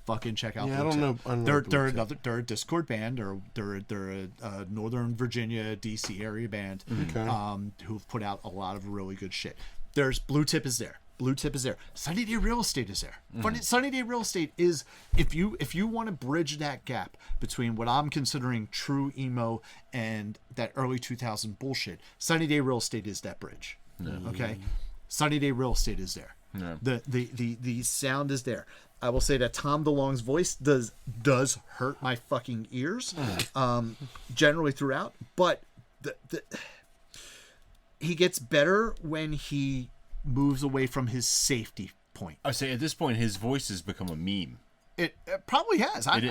fucking check out Blue Tip. I don't know They're Blue Tip. another. They're a Discord band. They're a Northern Virginia, DC area band. Who've put out a lot of really good shit. There's Blue Tip is there. Blue Tip is there. Sunny Day Real Estate is there. Sunny Day Real Estate is, if you want to bridge that gap between what I'm considering true emo and that early 2000 bullshit, Sunny Day Real Estate is that bridge. Okay, Sunny Day Real Estate is there. The sound is there. I will say that Tom DeLonge's voice does hurt my fucking ears, generally throughout, but he gets better when he moves away from his safety point. I say at this point his voice has become a meme. It probably has. It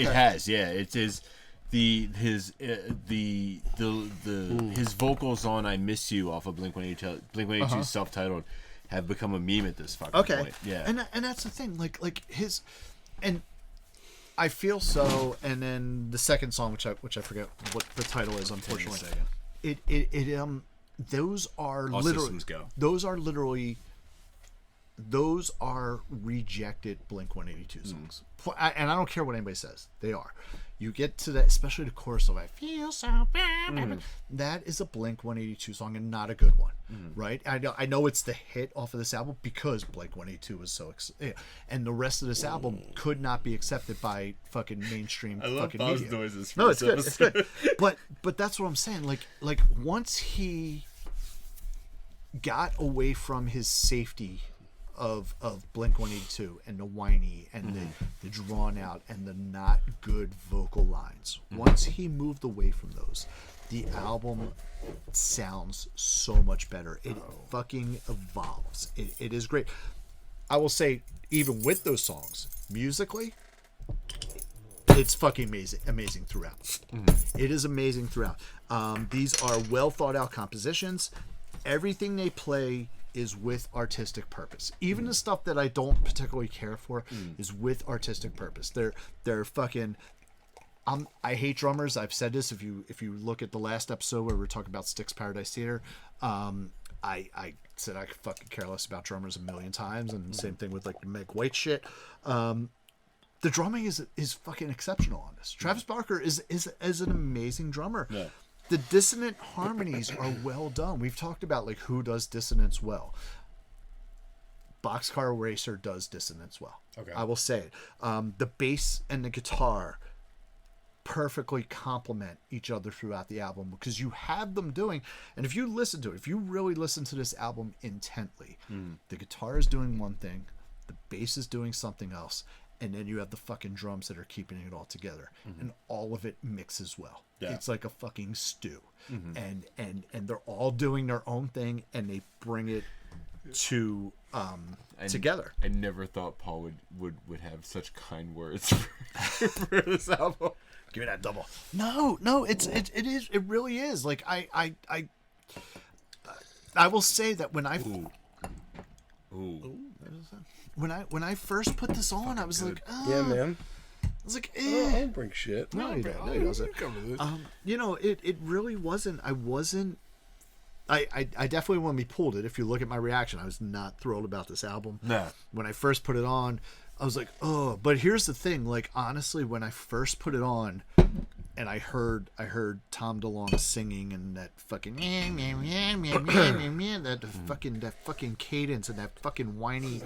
has. Yeah, it is. His vocals on "I Miss You" off of Blink-182 self-titled have become a meme at this fucking point. Yeah, and that's the thing. Like his, and I feel so. And then the second song, which I forget what the title is, unfortunately. Those are All literally Systems Go. Those are rejected Blink-182 songs. And I don't care what anybody says. They are. You get to that, especially the chorus of "I feel so bad." That is a Blink-182 song and not a good one, right? I know it's the hit off of this album because Blink-182 was so and the rest of this album could not be accepted by fucking mainstream fucking media. Noises. No, it's good. It's good. But that's what I'm saying. Like once he got away from his safety of Blink-182 and the whiny and the drawn out and the not good vocal lines. Once he moved away from those, the album sounds so much better. It fucking evolves. It is great. I will say, even with those songs, musically, it's fucking amazing throughout. It is amazing throughout. These are well thought out compositions. Everything they play is with artistic purpose. Even the stuff that I don't particularly care for is with artistic purpose. They're fucking. I hate drummers. I've said this. If you look at the last episode where we were talking about Styx Paradise Theater, I said I could fucking care less about drummers a million times, and same thing with like the Meg White shit. The drumming is fucking exceptional on this. Travis Barker is an amazing drummer. Yeah. The dissonant harmonies are well done. We've talked about like who does dissonance well. Boxcar Racer does dissonance well. Okay, I will say it. The bass and the guitar perfectly complement each other throughout the album because you have them doing. And if you listen to it, if you really listen to this album intently, the guitar is doing one thing, the bass is doing something else, and then you have the fucking drums that are keeping it all together, and all of it mixes well. Yeah. It's like a fucking stew, and they're all doing their own thing, and they bring it to together. I never thought Paul would have such kind words for this album. Give me that double. No, it really is. Like I will say that when I when I first put this on, I was like, yeah, man. I was like, I don't bring shit. No, he doesn't. You know, it really wasn't. I wasn't I definitely, when we pulled it, if you look at my reaction, I was not thrilled about this album. Nah. When I first put it on, I was like, oh. But here's the thing, like, honestly, when I first put it on, and I heard Tom DeLonge singing and that fucking that fucking cadence and that fucking whiny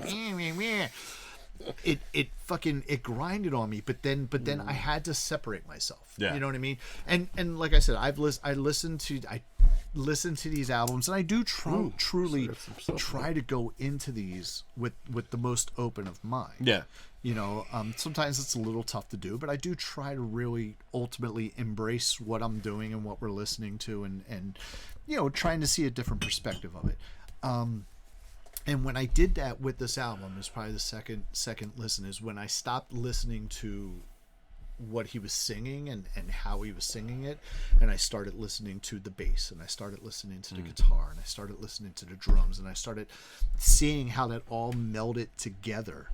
it grinded on me, but then I had to separate myself. Yeah. You know what I mean? And like I said, I listen to these albums, and I do truly try to go into these with the most open of mind. Yeah. You know, sometimes it's a little tough to do, but I do try to really ultimately embrace what I'm doing and what we're listening to, and you know, trying to see a different perspective of it. And when I did that with this album, it was probably the second listen, is when I stopped listening to what he was singing and how he was singing it, and I started listening to the bass, and I started listening to the guitar, and I started listening to the drums, and I started seeing how that all melded together.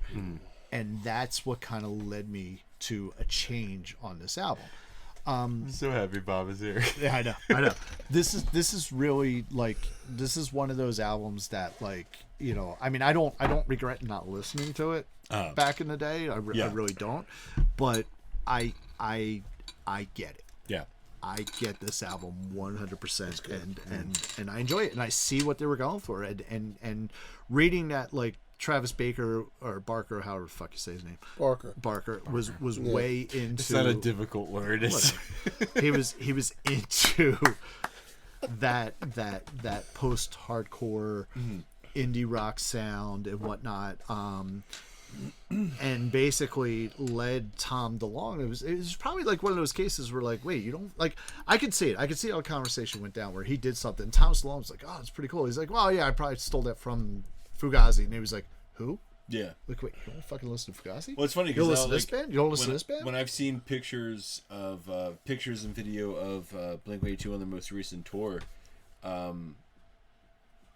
And that's what kind of led me to a change on this album. I'm so happy Bob is here. Yeah, I know. This is really, like, this is one of those albums that, like, you know, I mean, I don't regret not listening to it back in the day. I really don't. But I get it. Yeah. I get this album 100%, and I enjoy it, and I see what they were going for, and reading that, like, Travis Baker or Barker, however the fuck you say his name, Barker was way into. It's not a difficult word. He was into that post-hardcore indie rock sound and whatnot, and basically led Tom DeLonge. It was probably like one of those cases where, like, wait, you don't, like, I could see how the conversation went down where he did something. Tom DeLonge was like, oh, it's pretty cool. He's like, well, yeah, I probably stole that from Fugazi, and he was like, who? Yeah. Like, wait, you don't fucking listen to Fugazi? Well, it's funny you don't because listen to this band. You don't listen to this band. When I've seen pictures and video of Blink-182 on their most recent tour,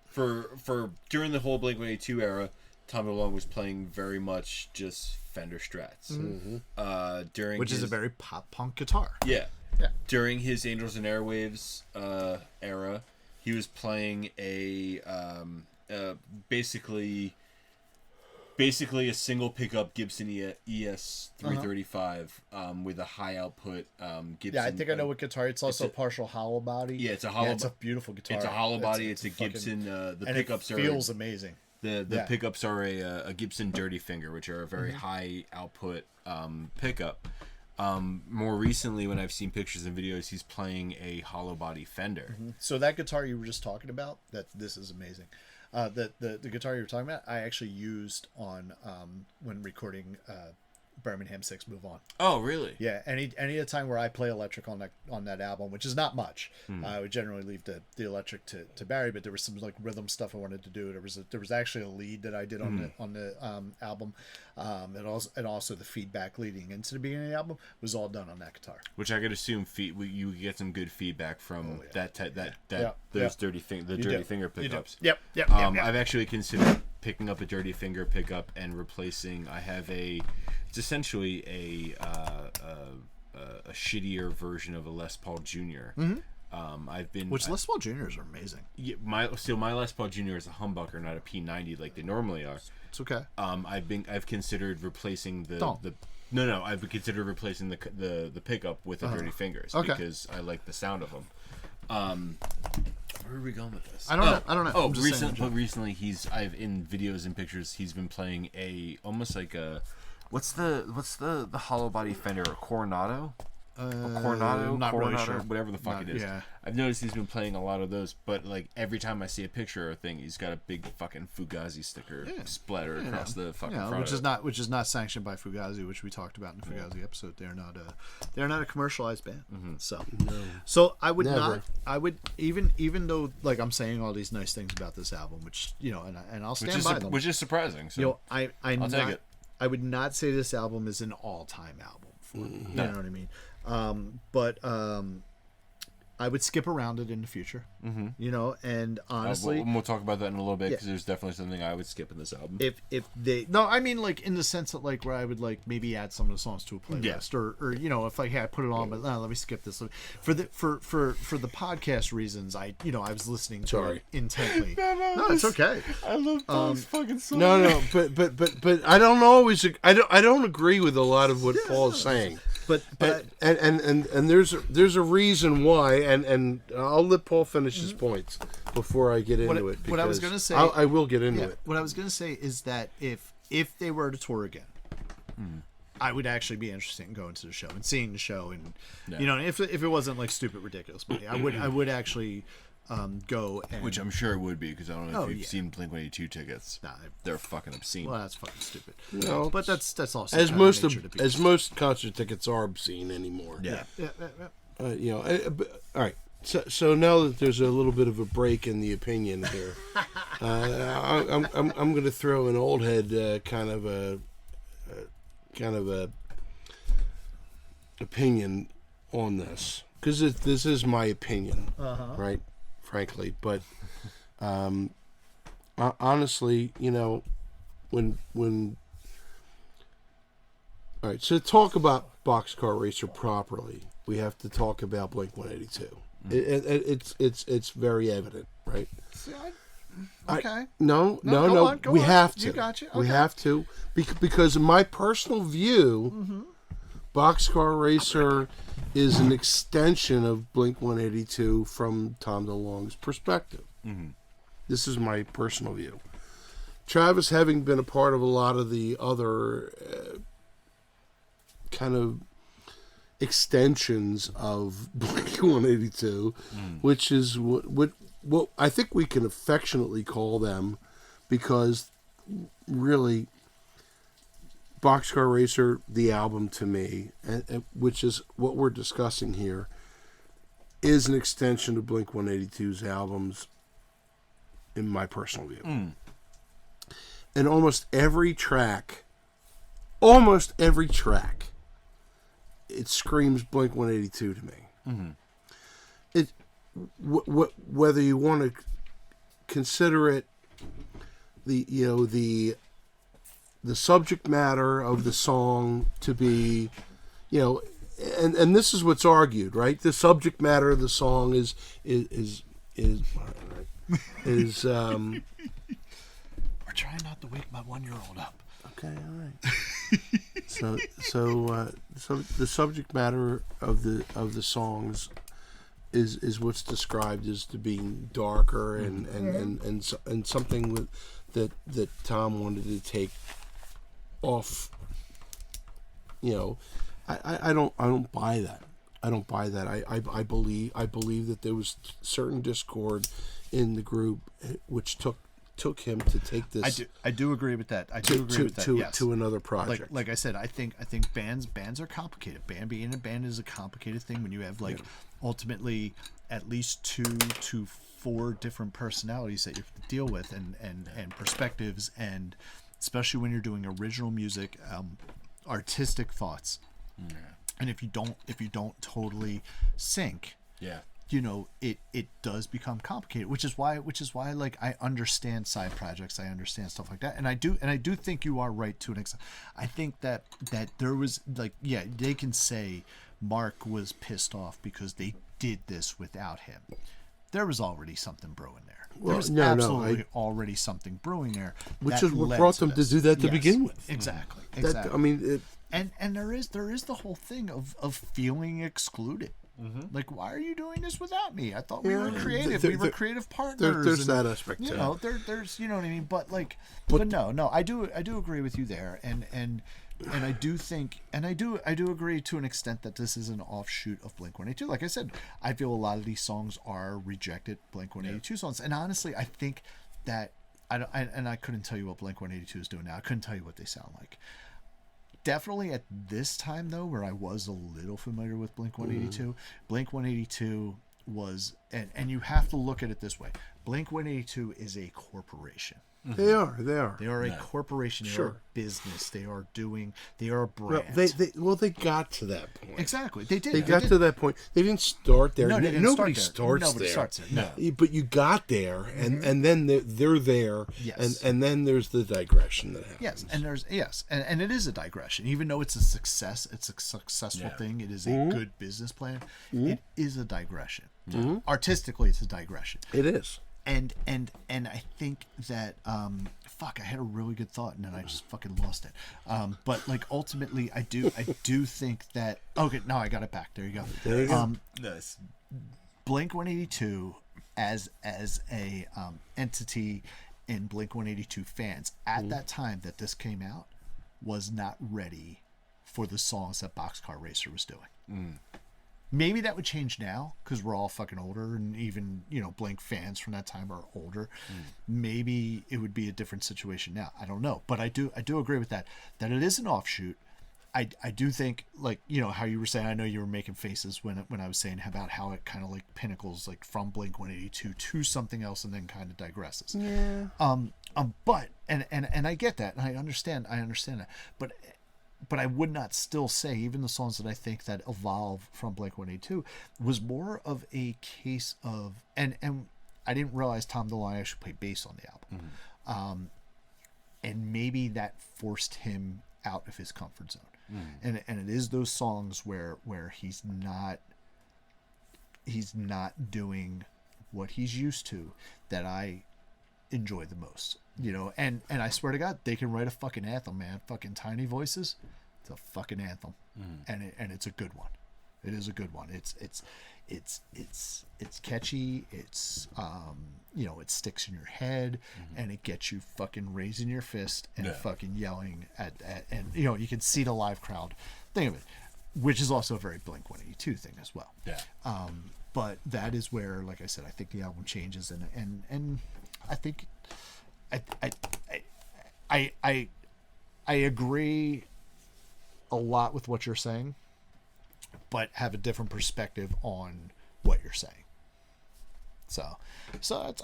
for during the whole Blink-182 era, Tom DeLonge was playing very much just Fender Strats. Which is a very pop punk guitar. Yeah. Yeah. During his Angels and Airwaves era, he was playing basically a single pickup Gibson ES 335 with a high output Gibson. Yeah, I think I know what guitar. It's also a partial hollow body. Yeah, it's a hollow. It's a beautiful guitar. It's a hollow body. It's a Gibson. The pickups feels amazing. The pickups are a Gibson Dirty Finger, which are a very high output pickup. More recently, when I've seen pictures and videos, he's playing a hollow body Fender. So that guitar you were just talking about, this is amazing. The guitar you were talking about, I actually used on when recording Birmingham 6 Move On. Oh, really? Yeah, any time where I play electric on that album, which is not much, I would generally leave the electric to Barry, but there was some, like, rhythm stuff I wanted to do. There was actually a lead that I did on the album, and also the feedback leading into the beginning of the album was all done on that guitar. Which I could assume you get some good feedback from those dirty finger pickups. Yep. I've actually considered picking up a Dirty Finger pickup and replacing. I have it's essentially a shittier version of a Les Paul Jr. Les Paul Juniors are amazing. Yeah, my Les Paul Jr. is a humbucker, not a P90 like they normally are. It's okay. I've considered replacing I've considered replacing the pickup with a Dirty Fingers because I like the sound of them. Where are we going with this? I don't know. Oh, recently I've in videos and pictures he's been playing almost like a what's the hollow body Fender, a Coronado? Coronado, not really sure. Whatever the fuck it is. Yeah. I've noticed he's been playing a lot of those, but, like, every time I see a picture or a thing, he's got a big fucking Fugazi sticker splatter across the fucking front. Which is not sanctioned by Fugazi, which we talked about in the Fugazi episode. They're not a commercialized band. So I would Never. even though, like, I'm saying all these nice things about this album, which, you know, and I'll stand by them. Which is surprising. So you know, I'll take it. I would not say this album is an all-time album for me. You know what I mean? But I would skip around it in the future. Mm-hmm. You know, and honestly, we'll talk about that in a little bit because there's definitely something I would skip in this album. if they I mean like in the sense that like where I would like maybe add some of the songs to a playlist or you know if like hey I put it on but let me skip this for the podcast reasons I was listening to it intently. No, it's okay. I love Paul's fucking song. No, but I don't always I don't agree with a lot of what Paul's saying. But and there's a reason why, and I'll let Paul finish his points before I get into it. What I was going to say, I will get into it. What I was going to say is that if they were to tour again, I would actually be interested in going to the show and seeing the show, and you know, if it wasn't like stupid ridiculous money, I would actually go. And, which I'm sure it would be because I don't know if you've seen Blink-182 tickets. Nah, they're fucking obscene. Well, that's fucking stupid. No, but that's also as most concert tickets are obscene anymore. Yeah. You know, all right. So now that there's a little bit of a break in the opinion here, I'm going to throw an old head kind of a opinion on this because this is my opinion, right? Frankly, but honestly, you know, when all right, so to talk about Boxcar Racer properly, we have to talk about Blink-182. It's very evident, right? Okay. No. Go we on. have to. You got you. Okay. We have to because in my personal view, Boxcar Racer is an extension of Blink-182 from Tom DeLonge's perspective. This is my personal view. Travis, having been a part of a lot of the other kind of extensions of Blink-182, which is what I think we can affectionately call them, because really Boxcar Racer, the album to me, which is what we're discussing here, is an extension of Blink-182's albums in my personal view. And almost every track, it screams Blink-182 to me. It whether you want to consider it the subject matter of the song to be, and this is what's argued, right? The subject matter of the song is We're trying not to wake my 1-year-old up. Okay, all right. So the subject matter of the songs is what's described as to being darker and something that Tom wanted to take off. I don't buy that. I don't buy that. I believe that there was certain discord in the group which took him to take this. I do agree with that. Yes. To another project. Like I said, I think bands are complicated. Being a band is a complicated thing when you have ultimately at least 2 to 4 different personalities that you have to deal with and perspectives, and especially when you're doing original music, artistic thoughts. Yeah. And if you don't totally sync, it does become complicated, which is why like I understand side projects, I understand stuff like that, and I do think you are right to an extent. I think that there was they can say Mark was pissed off because they did this without him. There was already something brewing there. There was already something brewing there, which is what brought them to do that to begin with. Exactly. I mean, and there is the whole thing of feeling excluded. Like, why are you doing this without me? I thought we were creative. We were creative partners. There's that aspect too. There's you know what I mean. But no, I do agree with you there, and I do think, and I do agree to an extent that this is an offshoot of Blink-182. Like I said, I feel a lot of these songs are rejected Blink-182 songs, and honestly, I think that I couldn't tell you what Blink-182 is doing now. I couldn't tell you what they sound like. Definitely at this time, though, where I was a little familiar with Blink-182, Blink-182 was, and you have to look at it this way, Blink-182 is a corporation. They are. They are a corporation. They are a business. They are a Well, brand. they got to that point. Exactly. They did. They got to that point. They didn't start there. No, they didn't Nobody start there. starts Nobody there. starts there. No. But you got there, and then they're there. Yes. And then there's the digression that happens. Yes, and it is a digression. Even though it's a success, it's a successful thing. It is a good business plan. It is a digression. Artistically, it's a digression. It is. And I think that I had a really good thought and then I just fucking lost it. But like ultimately, I do think that no, I got it back. There you go. There you go. Nice. Blink-182 as a entity in Blink-182 fans at that time that this came out was not ready for the songs that Boxcar Racer was doing. Maybe that would change now because we're all fucking older, and even Blink fans from that time are older. Maybe it would be a different situation now. I don't know, but I do agree with that it is an offshoot. I do think, like, how you were saying, I know you were making faces when I was saying about how it kind of like pinnacles like from Blink-182 to something else and then kind of digresses. Yeah. But and I get that and I understand that, but I would not still say, even the songs that I think that evolve from Blink-182 was more of a case of, and I didn't realize Tom DeLonge actually played bass on the album. And maybe that forced him out of his comfort zone. And it is those songs where he's not doing what he's used to that I enjoy the most. And I swear to God, they can write a fucking anthem, man. Fucking Tiny Voices, it's a fucking anthem, and it's a good one. It is a good one. It's catchy. It's it sticks in your head, and it gets you fucking raising your fist and fucking yelling at and you can see the live crowd thing of it, which is also a very Blink-182 thing as well. Yeah. But that is where, like I said, I think the album changes, and I think I agree a lot with what you're saying, but have a different perspective on what you're saying. So that's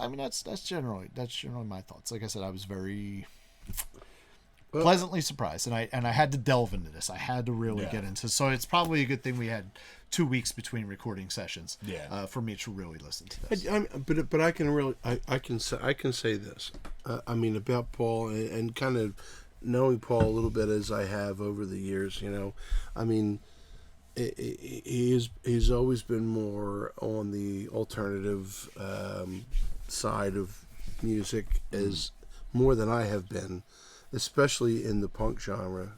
generally my thoughts. Like I said, I was very pleasantly surprised, and I had to delve into this. I had to really get into. So it's probably a good thing we had 2 weeks between recording sessions. For me to really listen to this. But I can say this. About Paul and kind of knowing Paul a little bit as I have over the years. He's always been more on the alternative side of music, as more than I have been, especially in the punk genre.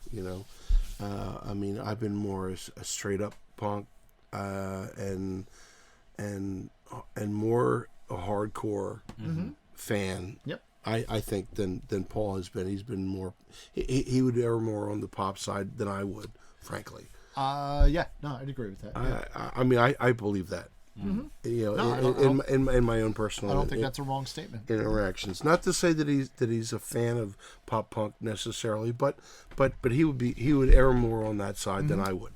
I've been more a straight up punk and more a hardcore fan. Yep. I think than Paul has been. He's been more. He would err more on the pop side than I would, frankly. I'd agree with that. Yeah. I believe that. In my own personal. I don't think that's a wrong statement. Interactions. Not to say that he's a fan of pop punk necessarily, but he would err more on that side than I would.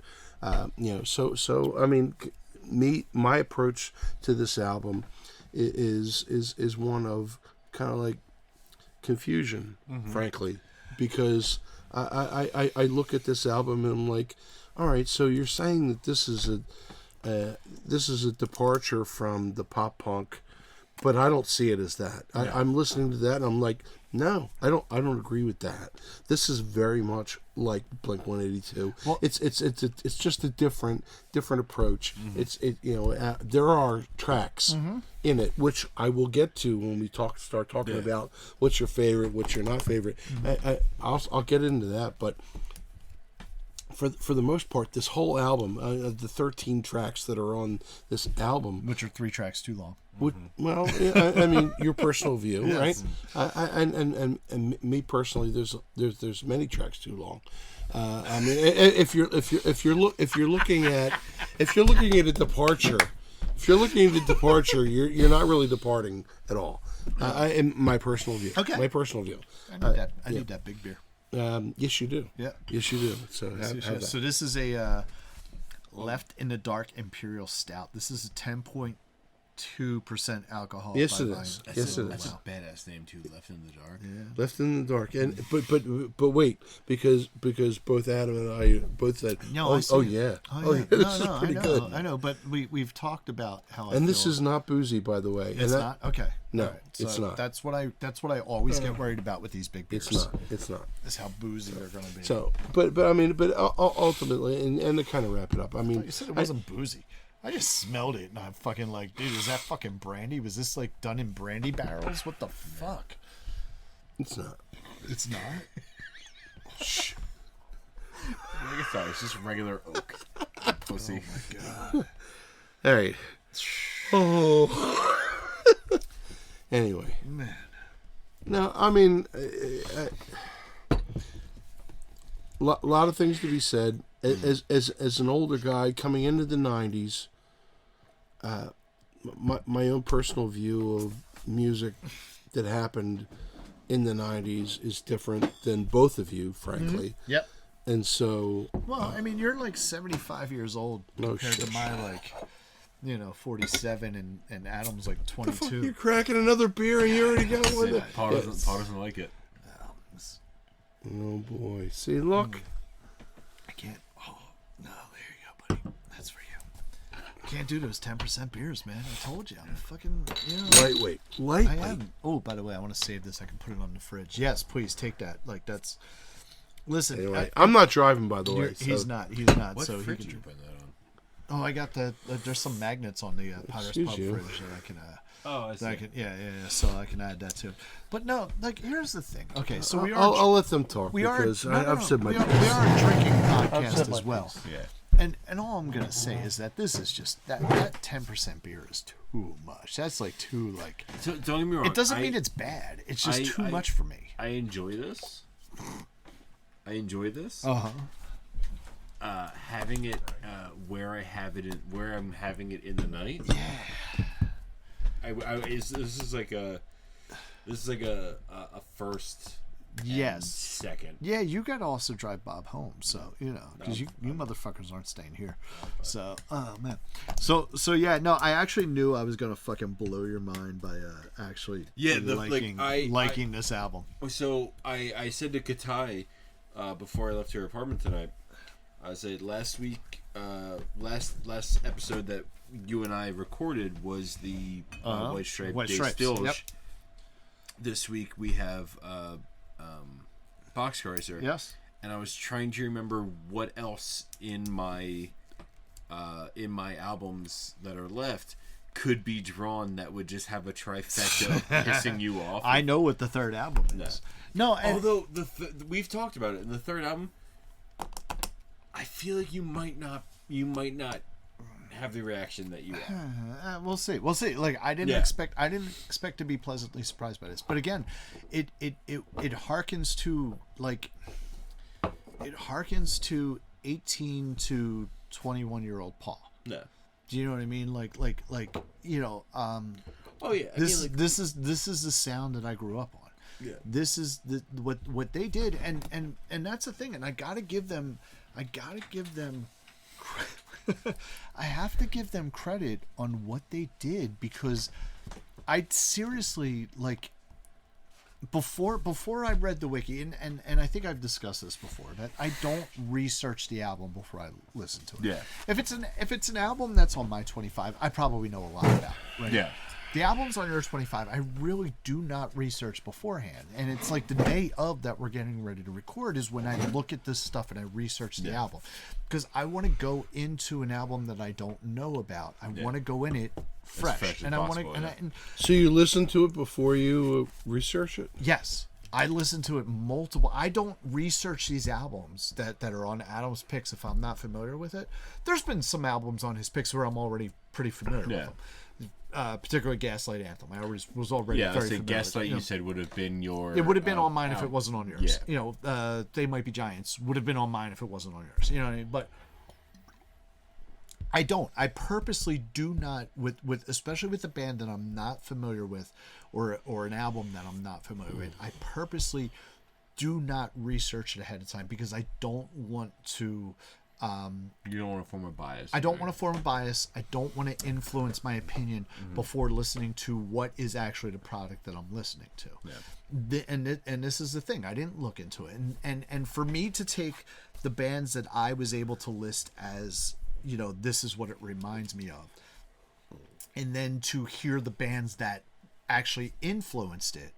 My approach to this album is one of kind of like confusion, frankly, because I look at this album and I'm like, all right, so you're saying that this is a departure from the pop punk, but I don't see it as that. I'm listening to that and I'm like, no, I don't agree with that. This is very much like Blink-182. Well, it's just a different approach. There are tracks in it, which I will get to when we start talking about what's your favorite, what's your not favorite. I'll get into that, but for the most part, this whole album, the 13 tracks that are on this album, which are 3 tracks too long. Well, your personal view, yes. Right? And me personally, there's many tracks too long. If you're looking at a departure, you're not really departing at all. In my personal view. Okay. My personal view. I need that big beer. Yes, you do. Yeah. Yes, you do. So have that. So this is a Left in the Dark Imperial Stout. This is a 10.2 2% alcohol. Yes, by it volume. is. That's Yes, a, it that's is. a badass name too. Left in the Dark. Left in the Dark. And but wait, because both Adam and I both said, No, oh, I see oh it. yeah, Oh, yeah. this is I pretty know. good. I know, but we've talked about how. And I this feel. is not boozy, by the way. It's And that- not okay. No, All right. it's not. That's what I always get worried about with these big beers. It's not. It's not. Is how boozy they're going to be. So, but I mean, but ultimately, and to kind of wrap it up, I mean, You said it wasn't boozy. I just smelled it and I'm fucking like, dude, is that fucking brandy? Was this like done in brandy barrels? What the fuck? it's not. It's not. Like I thought, it's just regular oak. Pussy. All right. Oh. Anyway, Man. no, I mean, lot of things to be said. As an older guy coming into the '90s, my own personal view of music that happened in the '90s is different than both of you, frankly. Yep. And so, Well, I mean, you're like 75 years old No compared shit. to my like, 47, and Adam's like the fuck, 22. you're cracking another beer and you already got one. Paul doesn't like it. Oh boy! See, look. I can't. Oh no, there you go, buddy. That's for you. Can't do those 10% beers, man. I told you, I'm fucking. Lightweight. I Lightweight. am. Oh, by the way, I want to save this. I can put it on the fridge. Yes, please take that. Like that's. Listen, Anyway, I'm not driving, by the way. he's so- not. He's not. What so he fridge can. did you put that on? Oh, I got the. There's some magnets on the Pirates Excuse Pub you. fridge that I can. Oh, I That I can. Yeah. So I can add that too. But no, like here's the thing. Okay, so we are. I'll let them talk we are. because no, no, I've no. said my we are, piece. we are a drinking said podcast my as well. piece. Yeah. And all I'm gonna say is that this is just that 10% beer is too much. That's like too like. So, don't get me wrong. It doesn't mean it's bad. It's just too much for me. I enjoy this. Uh-huh. Having it where I'm having it in the night. Yeah. This is like a first. and Yes. second. Yeah, you got to also drive Bob home, so because you motherfuckers aren't staying here. So, oh man. So yeah, no, I actually knew I was gonna fucking blow your mind by actually liking this album. So I said to Katai before I left her apartment tonight. I said last week, last episode that you and I recorded was the White Stripe White Day Stripes, Stills. yep. This week we have Boxcar. Yes. And I was trying to remember what else in my albums that are left could be drawn that would just have a trifecta of pissing you off. I know what the third album is. No, and Although we've talked about it in the third album, I feel like you might not have the reaction that you want. we'll see. Like I didn't expect to be pleasantly surprised by this. But again, it harkens to 18 to 21-year-old Paul. No. Do you know what I mean? Like Oh yeah. this is the sound that I grew up on. Yeah. This is what they did, and that's the thing. And I gotta give them I have to give them credit on what they did, because I seriously, like, before I read the wiki, and I think I've discussed this before, that I don't research the album before I listen to it. Yeah. If it's an album that's on my 25, I probably know a lot about it, right? Yeah. The albums on your 25, I really do not research beforehand. And it's like the day of that we're getting ready to record is when I look at this stuff and I research the album. Because I want to go into an album that I don't know about. I want to go in it fresh. fresh as And I want to. possible, And So you listen to it before you research it? yes, I listen to it multiple. I don't research these albums that are on Adam's picks if I'm not familiar with it. There's been some albums on his picks where I'm already pretty familiar with them. Particularly Gaslight Anthem. I always was already very familiar with Gaslight. it, You said would have been your. It would have been on mine if it wasn't on yours. Yeah. They Might Be Giants would have been on mine if it wasn't on yours. You know what I mean? But I don't. I purposely do not, with especially with a band that I'm not familiar with, or an album that I'm not familiar with. I purposely do not research it ahead of time because I don't want to You don't want to form a bias. I don't want to form a bias. I don't want to influence my opinion before listening to what is actually the product that I'm listening to. Yeah. And this is the thing. I didn't look into it. And for me to take the bands that I was able to list as, you know, this is what it reminds me of, and then to hear the bands that actually influenced it,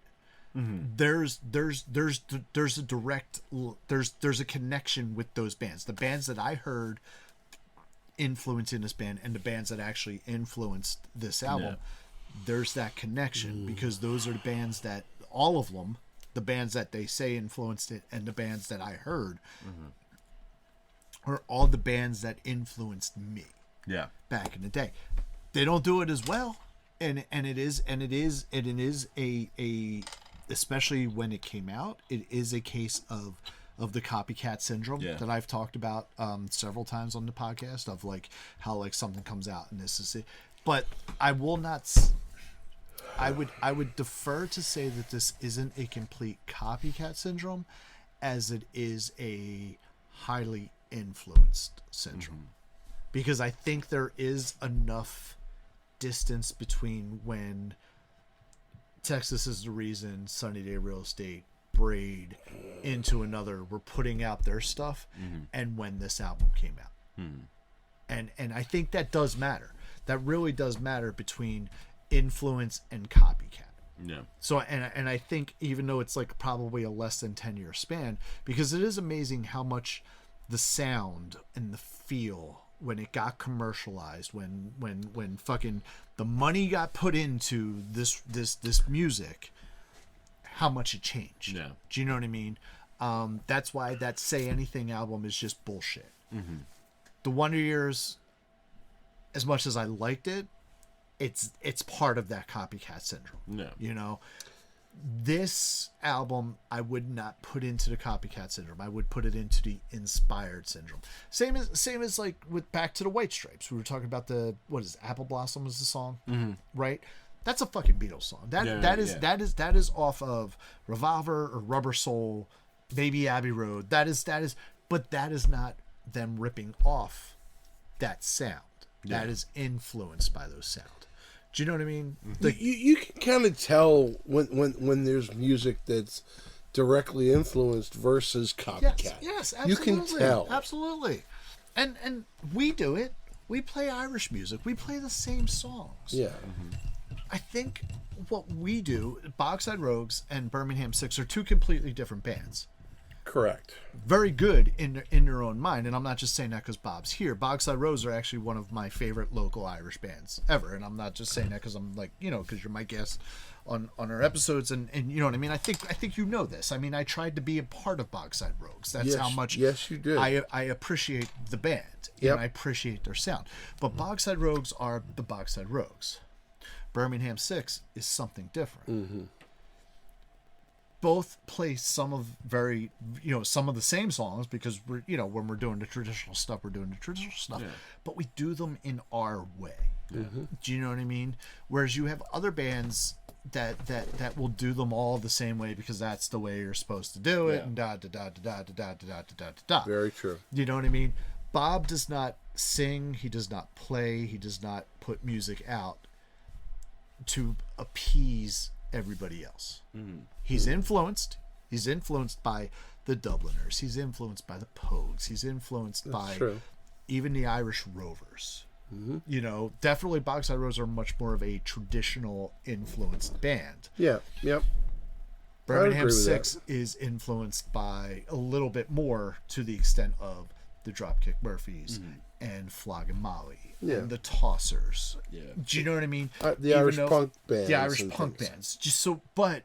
there's a direct there's a connection with those bands. The bands that I heard influencing this band and the bands that actually influenced this album, there's that connection because those are the bands that all of them, the bands that they say influenced it and the bands that I heard are all the bands that influenced me. Yeah. Back in the day. They don't do it as well. And it is a especially when it came out, it is a case of the copycat syndrome that I've talked about several times on the podcast, of like how like something comes out and this is it. But I will not. I would defer to say that this isn't a complete copycat syndrome, as it is a highly influenced syndrome, because I think there is enough distance between when Texas is the Reason, Sunny Day Real Estate, Braid, Into Another were putting out their stuff, and when this album came out. And I think that does matter. That really does matter between influence and copycat. Yeah. So and I think even though it's like probably a less than 10-year span, because it is amazing how much the sound and the feel when it got commercialized, when fucking the money got put into this music, how much it changed. Yeah. Do you know what I mean? That's why that Say Anything album is just bullshit. The Wonder Years, as much as I liked it, it's part of that copycat syndrome. No. You know, this album I would not put into the copycat syndrome. I would put it into the inspired syndrome. Same as like with Back to the White Stripes. We were talking about Apple Blossom was the song, right? That's a fucking Beatles song. That is off of Revolver or Rubber Soul, Baby Abbey Road. That is, but that is not them ripping off that sound. Yeah. That is influenced by those sounds. Do you know what I mean? Like, you can kind of tell when there's music that's directly influenced versus copycat. Yes, absolutely. You can tell. Absolutely. And we do it. We play Irish music. We play the same songs. Yeah. I think what we do, Bogside Rogues and Birmingham Six are two completely different bands. Correct. Very good in their own mind, and I'm not just saying that because Bob's here. Bogside Rogues are actually one of my favorite local Irish bands ever, and I'm not just saying that because I'm like, you know, because you're my guest on our episodes, and you know what I mean. I think you know this. I mean, I tried to be a part of Bogside Rogues. That's how much. Yes, you did. I appreciate the band, and I appreciate their sound. But Bogside Rogues are the Bogside Rogues. Birmingham Six is something different. Both play some of the same songs, because we're, you know, when we're doing the traditional stuff, we're doing the traditional stuff, but we do them in our way. Do you know what I mean? Whereas you have other bands that will do them all the same way because that's the way you're supposed to do it, and da da da da da da da da da da. Very true. You know what I mean? Bob does not sing, he does not play, he does not put music out to appease everybody else. He's influenced by the Dubliners, he's influenced by the Pogues, he's influenced by even the Irish Rovers. You know, definitely Bogside Rogues are much more of a traditional influenced band. Birmingham Six is influenced by a little bit more, to the extent of the Dropkick Murphys and Flogging Molly and the Tossers. Do you know what I mean? The Irish punk bands. The Irish punk bands. Just so, but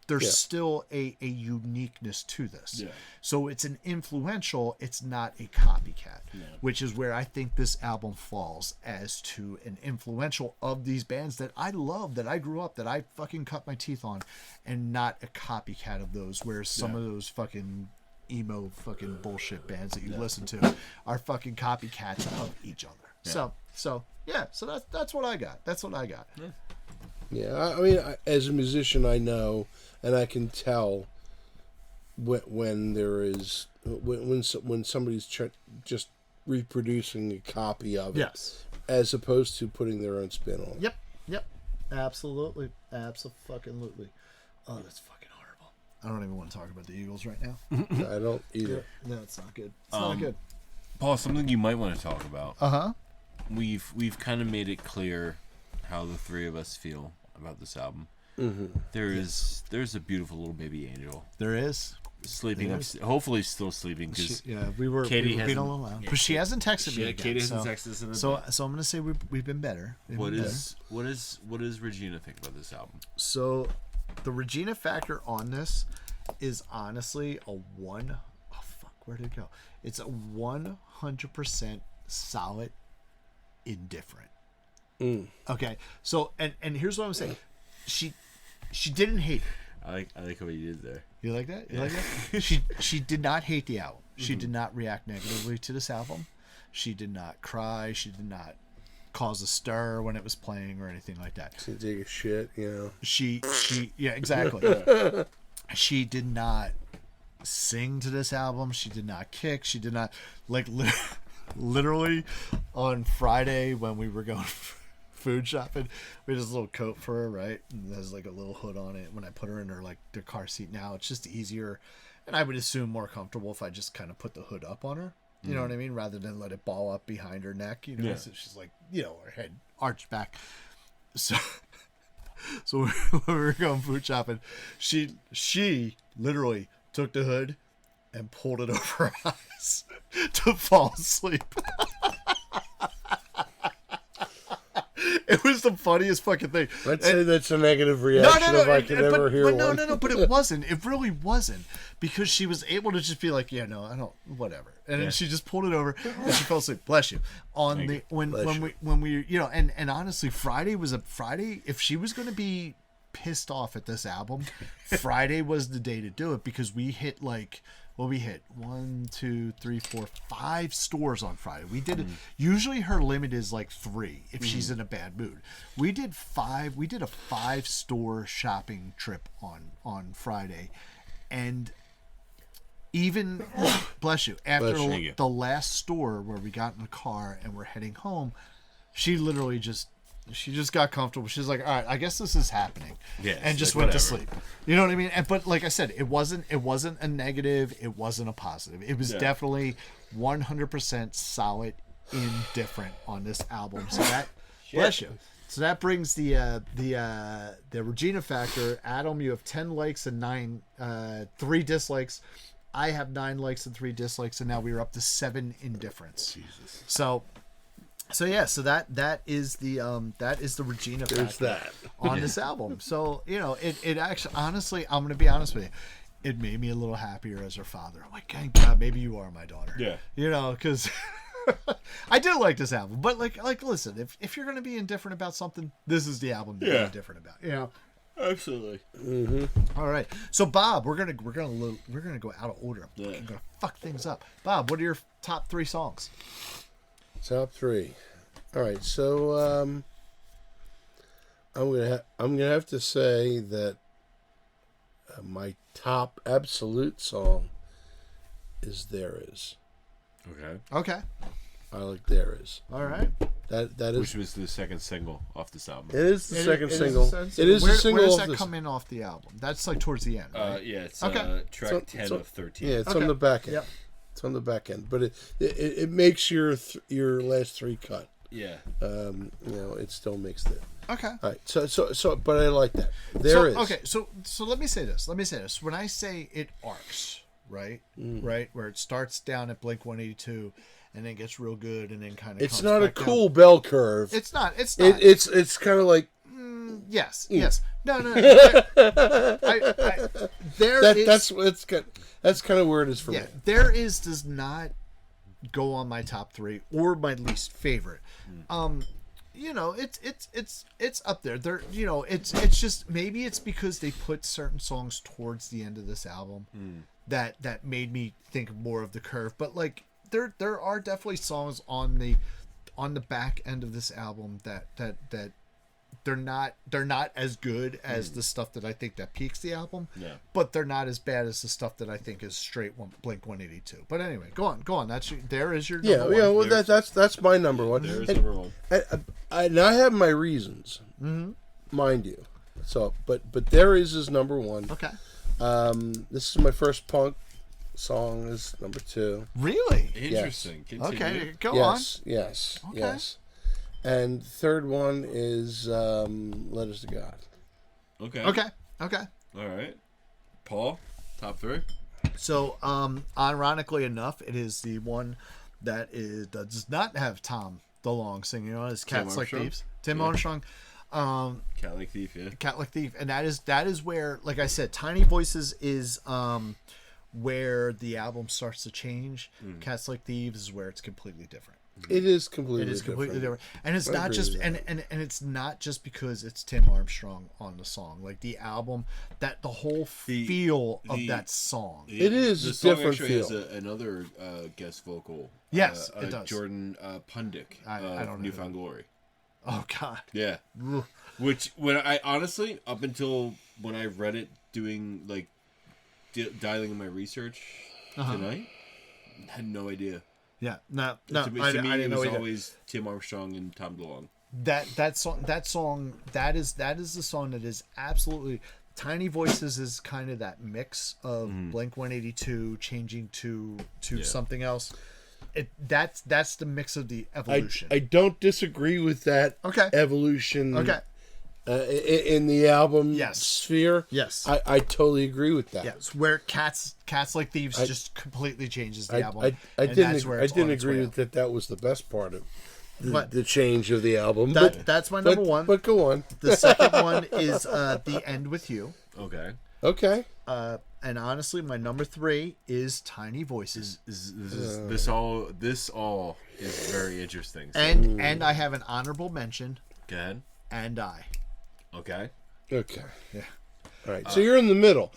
there's still a uniqueness to this. So it's an influential, it's not a copycat, which is where I think this album falls as to an influential of these bands that I love, that I grew up, that I fucking cut my teeth on, and not a copycat of those, whereas some of those fucking emo fucking bullshit bands that you listen to are fucking copycats of each other. So that's what I got. I mean, as a musician, I know, and I can tell when there is when somebody's just reproducing a copy of it, Yes. as opposed to putting their own spin on it. Yep. Absolutely. Absolutely. Oh, that's fucking horrible. I don't even want to talk about the Eagles right now. I don't either. No, it's not good. It's not good. Paul, something you might want to talk about. Uh-huh. We've kind of made it clear how the three of us feel about this album. Mm-hmm. There's a beautiful little baby angel There is. sleeping up, hopefully still sleeping because We were Katie being a hasn't- little loud. But she hasn't texted me again. Katie hasn't so, texted us in a so, bit. so I'm going to say we've been better. What does Regina think about this album? So the Regina factor on this is honestly a one. Oh fuck, where did it go? It's a 100% solid indifferent. Okay, so and here's what I'm saying. She didn't hate it. I like what you did there. You like that? You like that? She did not hate the album. She did not react negatively to this album. She did not cry. She did not cause a stir when it was playing or anything like that. To take a shit, you know. She yeah, exactly. She did not sing to this album. She did not kick. She did not literally on Friday when we were going food shopping, we had this little coat for her, right? And there's like a little hood on it. When I put her in her the car seat now, it's just easier, and I would assume more comfortable if I just kind of put the hood up on her. You know what I mean? Rather than let it ball up behind her neck. You know, Yeah. so she's like, her head arched back. So when we were going food shopping, she literally took the hood and pulled it over her eyes to fall asleep. It was the funniest fucking thing. Let's say that's a negative reaction if I could ever hear but one. no, but it wasn't. It really wasn't, because she was able to just be like, I don't, whatever, and then she just pulled it over and she fell asleep. Bless you. When we and honestly, Friday. If she was going to be pissed off at this album, Friday was the day to do it, because we hit we hit 1, 2, 3, 4, 5 stores on Friday. We did it. Usually her limit is like 3 if she's in a bad mood. We did 5. We did a 5-store shopping trip on Friday, and even bless you, after the last store where we got in the car and we're heading home, she literally just got comfortable. She's like, all right, I guess this is happening. Yeah, and just went to sleep. You know what I mean? But like I said, it wasn't a negative. It wasn't a positive. It was definitely 100% solid indifferent on this album. So that, bless you. So that brings the Regina factor. Adam, you have 10 likes and 3 dislikes. I have 9 likes and 3 dislikes, and now we're up to 7 indifference. Jesus. So that is the Regina factor on this album. So it actually, honestly, I'm gonna be honest with you, it made me a little happier as her father. I'm like, thank God, maybe you are my daughter. Yeah. Because I do like this album, but like listen, if you're gonna be indifferent about something, this is the album to be indifferent about. Absolutely. Mm-hmm. All right. So Bob, we're gonna go out of order. I'm gonna fuck things up. Bob, what are your top 3 songs? Top 3. All right, so I'm gonna have to say that my top absolute song is "There Is." Okay. I like "There Is." All right. That is. Which was the second single off this album. It is the second single. It is the single. Where does off that this. come in off the album? That's like towards the end. Right? Yeah, it's Okay. track 10 of 13. Yeah, it's on the back end. Yep. It's on the back end, but it makes your last 3 cut. Yeah. It still makes it. Okay. All right. So, but I like that. There is. Okay. So let me say this. When I say it arcs, right, where it starts down at Blink 182, and then gets real good, and then kind of. It's not a back cool down. bell curve. It's not. It's not. It's kind of like. Yes. Yes. No. That's kind of where it is for me. There Is does not go on my top 3 or my least favorite. It's up there. There, it's just, maybe it's because they put certain songs towards the end of this album that made me think more of the curve. But like there are definitely songs on the back end of this album that not as good as the stuff that I think that peaks the album. Yeah. But they're not as bad as the stuff that I think is straight Blink 182. But anyway, go on. There is your number Yeah. one. Well, that's my number one. There's And number one. I have my reasons, mind you. So, but there is his number one. Okay. This is my first punk song. Is number 2. Really? Interesting. Continue. Okay, go on. Yes. Okay. Yes. And third one is Letters to God. Okay. Okay. All right. Paul, top 3. So, ironically enough, it is the one that does not have Tom DeLonge singing on it. It's Cats Like Armstrong? Thieves. Tim Yeah. Armstrong. Cat Like Thief, yeah. Cat Like Thief, and that is where, like I said, Tiny Voices is where the album starts to change. Cats Like Thieves is where it's completely different. It is completely. It is completely different, and it's I not agree just with that. and it's not just because it's Tim Armstrong on the song. Like the album, that the whole feel of that song. It is The a song different actually feel. has another guest vocal. Yes, it does. Jordan Pundick. I don't know Newfound Glory. Oh God. Yeah. Which when I honestly up until when I read it doing like dialing in my research tonight, had no idea. Yeah. No. To me, I it didn't know was either. always Tim Armstrong and Tom DeLonge. That song that is the song that is absolutely. Tiny Voices is kind of that mix of Blink 182 changing to something else. That's the mix of the evolution. I don't disagree with that. Okay. Evolution. Okay. In the album Yes. sphere. Yes. I totally agree with that. Yes, where Cats Like Thieves just completely changes the album. I and didn't that's where I it's on didn't its agree way with that. That was the best part of But- the change of the album. That's my number one. But go on. The second one is The End With You. Okay. Okay. And honestly, my number 3 is Tiny Voices. This all is very interesting. So, And I have an honorable mention, go ahead. And I. Okay. Okay. Yeah. All right. So you're in the middle.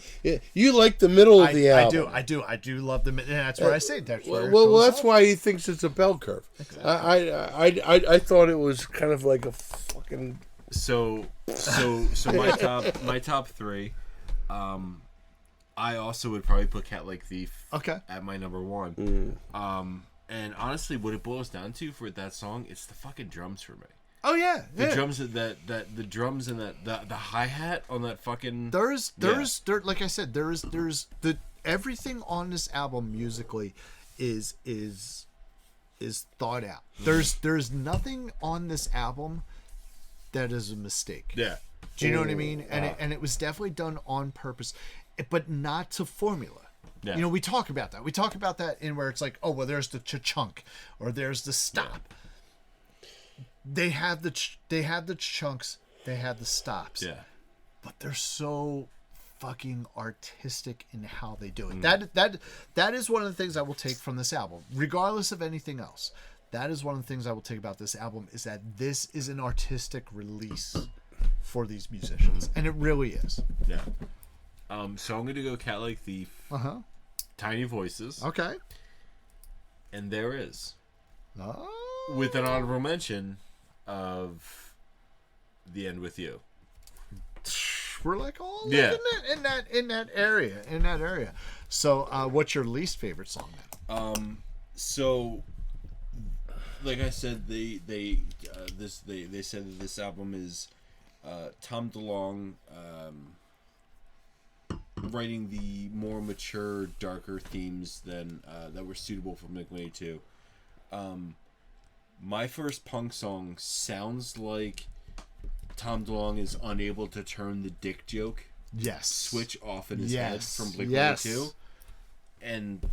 You like the middle of the album. I do love them. And that's where I say that's where it Well, goes that's up. why he thinks it's a bell curve. Exactly. I thought it was kind of like a fucking. So my top 3. I also would probably put Cat Like Thief Okay. at my number 1. And honestly, what it boils down to for that song, it's the fucking drums for me. Oh yeah. The drums the drums and the hi hat on that fucking. There's like I said, there's the everything on this album musically is thought out. There's nothing on this album that is a mistake. Yeah. Do you know what I mean? And it was definitely done on purpose, but not to formula. Yeah. You know, we talk about that. We talk about that in where it's like, oh well, there's the chunk or there's the stop. They have the chunks, they have the stops. Yeah. But they're so fucking artistic in how they do it. That is one of the things I will take from this album, regardless of anything else. That is one of the things I will take about this album is that this is an artistic release for these musicians, and it really is. Yeah. So I'm gonna go Cat Like Thief. Tiny Voices. Okay. And there is. Oh. With an honorable mention of The End With You. We're like all Yeah. in that area. So, what's your least favorite song then? So, like I said, they said that this album is Tom DeLonge writing the more mature, darker themes than that were suitable for Blink-182. My First Punk song sounds like Tom DeLonge is unable to turn the dick joke switch off in his head from Blink-182. And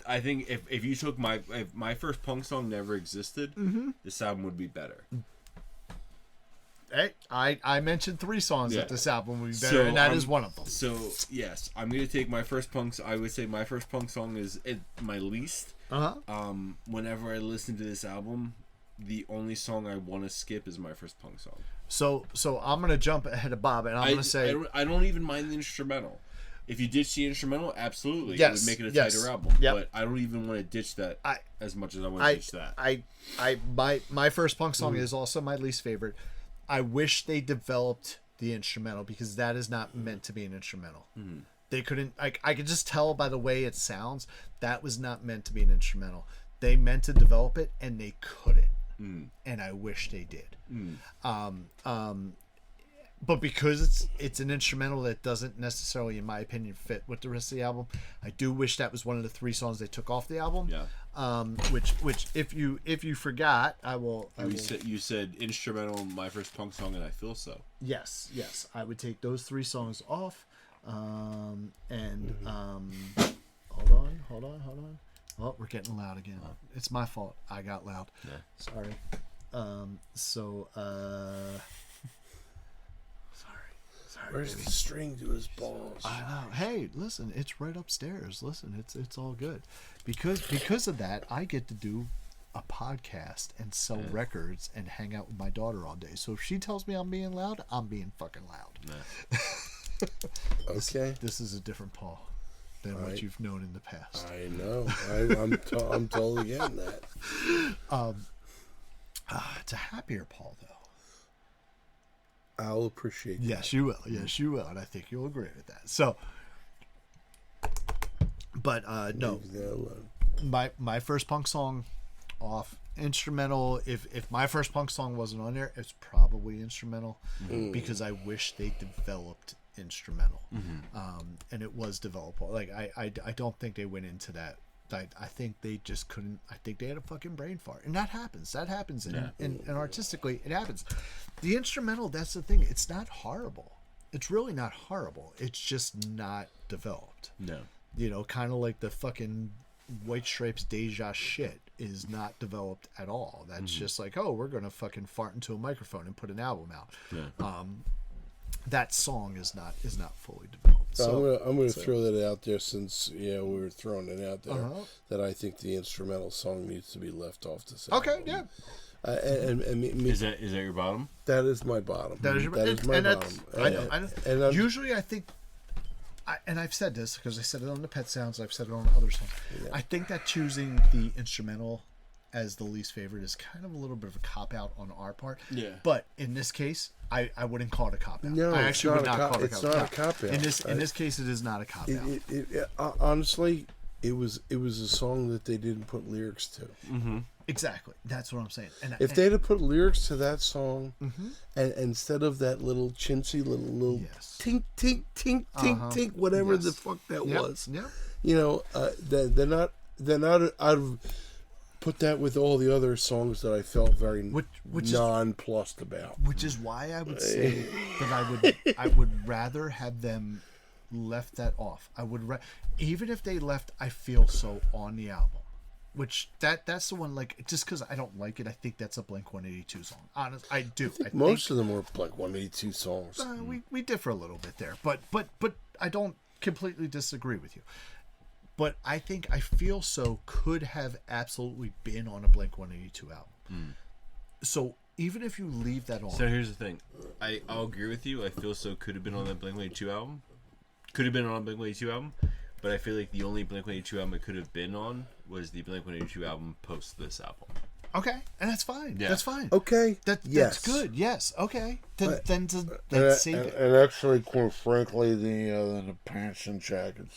I think if you took if My First Punk song never existed, this album would be better. Hey, I mentioned 3 songs Yeah. that this album would be better, and that is one of them. So yes, I'm gonna take My First Punk. I would say My First Punk song is my least. Whenever I listen to this album, the only song I want to skip is My First Punk song. So I'm gonna jump ahead of Bob, and I'm gonna say I don't even mind the instrumental. If you ditch the instrumental, absolutely, Yes, it would make it a yes. tighter album. Yep. But I don't even want to ditch that as much as I want to ditch that. my first punk song is also my least favorite. I wish they developed the instrumental, because that is not meant to be an instrumental. They couldn't. I could just tell by the way it sounds that was not meant to be an instrumental. They meant to develop it and they couldn't. And I wish they did. But because it's an instrumental that doesn't necessarily, in my opinion, fit with the rest of the album, I do wish that was one of the 3 songs they took off the album. Yeah. Which if you forgot, I will. You said instrumental, My First Punk Song, and I Feel So. Yes, I would take those 3 songs off. Hold on. Oh, we're getting loud again. It's my fault. I got loud. Yeah. Sorry. Sorry. Where's the string to his balls? I know. Hey, listen, it's right upstairs. Listen, it's all good. Because of that, I get to do a podcast and sell records and hang out with my daughter all day. So if she tells me I'm being loud, I'm being fucking loud. Yeah. Okay. This is a different Paul than what you've known in the past. I know. I'm totally getting that. It's a happier Paul, though. I'll appreciate that. Yes, you will. Yes, you will. And I think you'll agree with that. So, but no. Leave that alone. My first punk song off. Instrumental. If my first punk song wasn't on there, it's probably instrumental, because I wish they developed instrumental. And it was developable. Like I don't think they went into that. I think they just couldn't. I think they had a fucking brain fart, and that happens. And artistically, it happens. The instrumental, that's the thing. It's not horrible. It's really not horrible. It's just not developed. No. You know, kind of like the fucking White Stripes Deja shit is not developed at all. That's just like, oh, we're gonna fucking fart into a microphone and put an album out. Yeah. That song is not fully developed. So I'm gonna throw that out there, since we were throwing it out there, Uh-huh. that I think the instrumental song needs to be left off this Okay, album. yeah. Is that your bottom? That is my bottom. That is my and bottom. I know. Usually, I think, and I've said this because I said it on the Pet Sounds, I've said it on other songs. Yeah. I think that choosing the instrumental as the least favorite is kind of a little bit of a cop out on our part. Yeah. But in this case, I wouldn't call it a cop out. No, I it's actually would not not call it a it's cop out. not a cop out. In this case, it is not a cop out. Honestly, it was a song that they didn't put lyrics to. Exactly. That's what I'm saying. And If they'd have put lyrics to that song, and instead of that little chintzy little Yes. tink tink tink tink tink, whatever the fuck that was, they're not out of put that with all the other songs that I felt very which nonplussed about. Which is why I would say that I would rather have them left that off. I would even if they left I Feel So on the album. Which that's the one, like, just because I don't like it, I think that's a Blink-182 song. Honest, I do. I think Most of them were like 182 songs. we differ a little bit there, but I don't completely disagree with you. But I think I Feel So could have absolutely been on a Blink-182 album. So even if you leave that on, So here's the thing. I'll agree with you. I Feel So could have been on that Blink-182 album. Could have been on a Blink-182 album. But I feel like the only Blink-182 album it could have been on was the Blink-182 album post this album. okay, and that's fine. Yeah. That's fine. Okay, That's good. Yes. Okay. Then save it. And actually, quite frankly, the pants and jackets.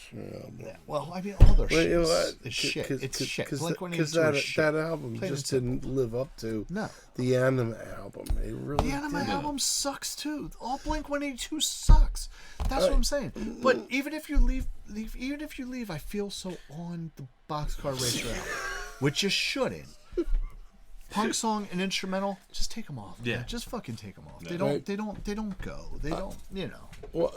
Well, I mean, all their shit you know what? is shit. It's shit. Because Blink-182 is shit. that album Plain just and didn't live up to No. the Anima album. It really The Anima didn't. album sucks too. All Blink-182 sucks. That's what I'm saying. But even if you leave, I Feel So on the Boxcar Racer album, which you shouldn't. Punk song and instrumental, just take them off. Yeah. Man. Just fucking take them off. Yeah. They don't go. They don't. You know. Well,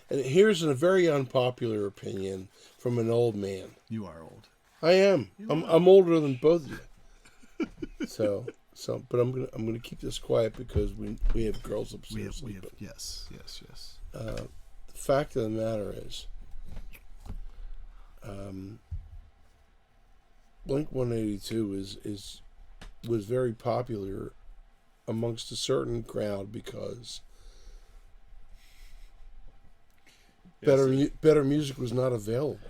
and here's a very unpopular opinion from an old man. You are old. I am. I'm older than both of you. So, but I'm gonna keep this quiet because we have girls upstairs. We have. Yes. The fact of the matter is, Blink-182 was very popular amongst a certain crowd because better music was not available.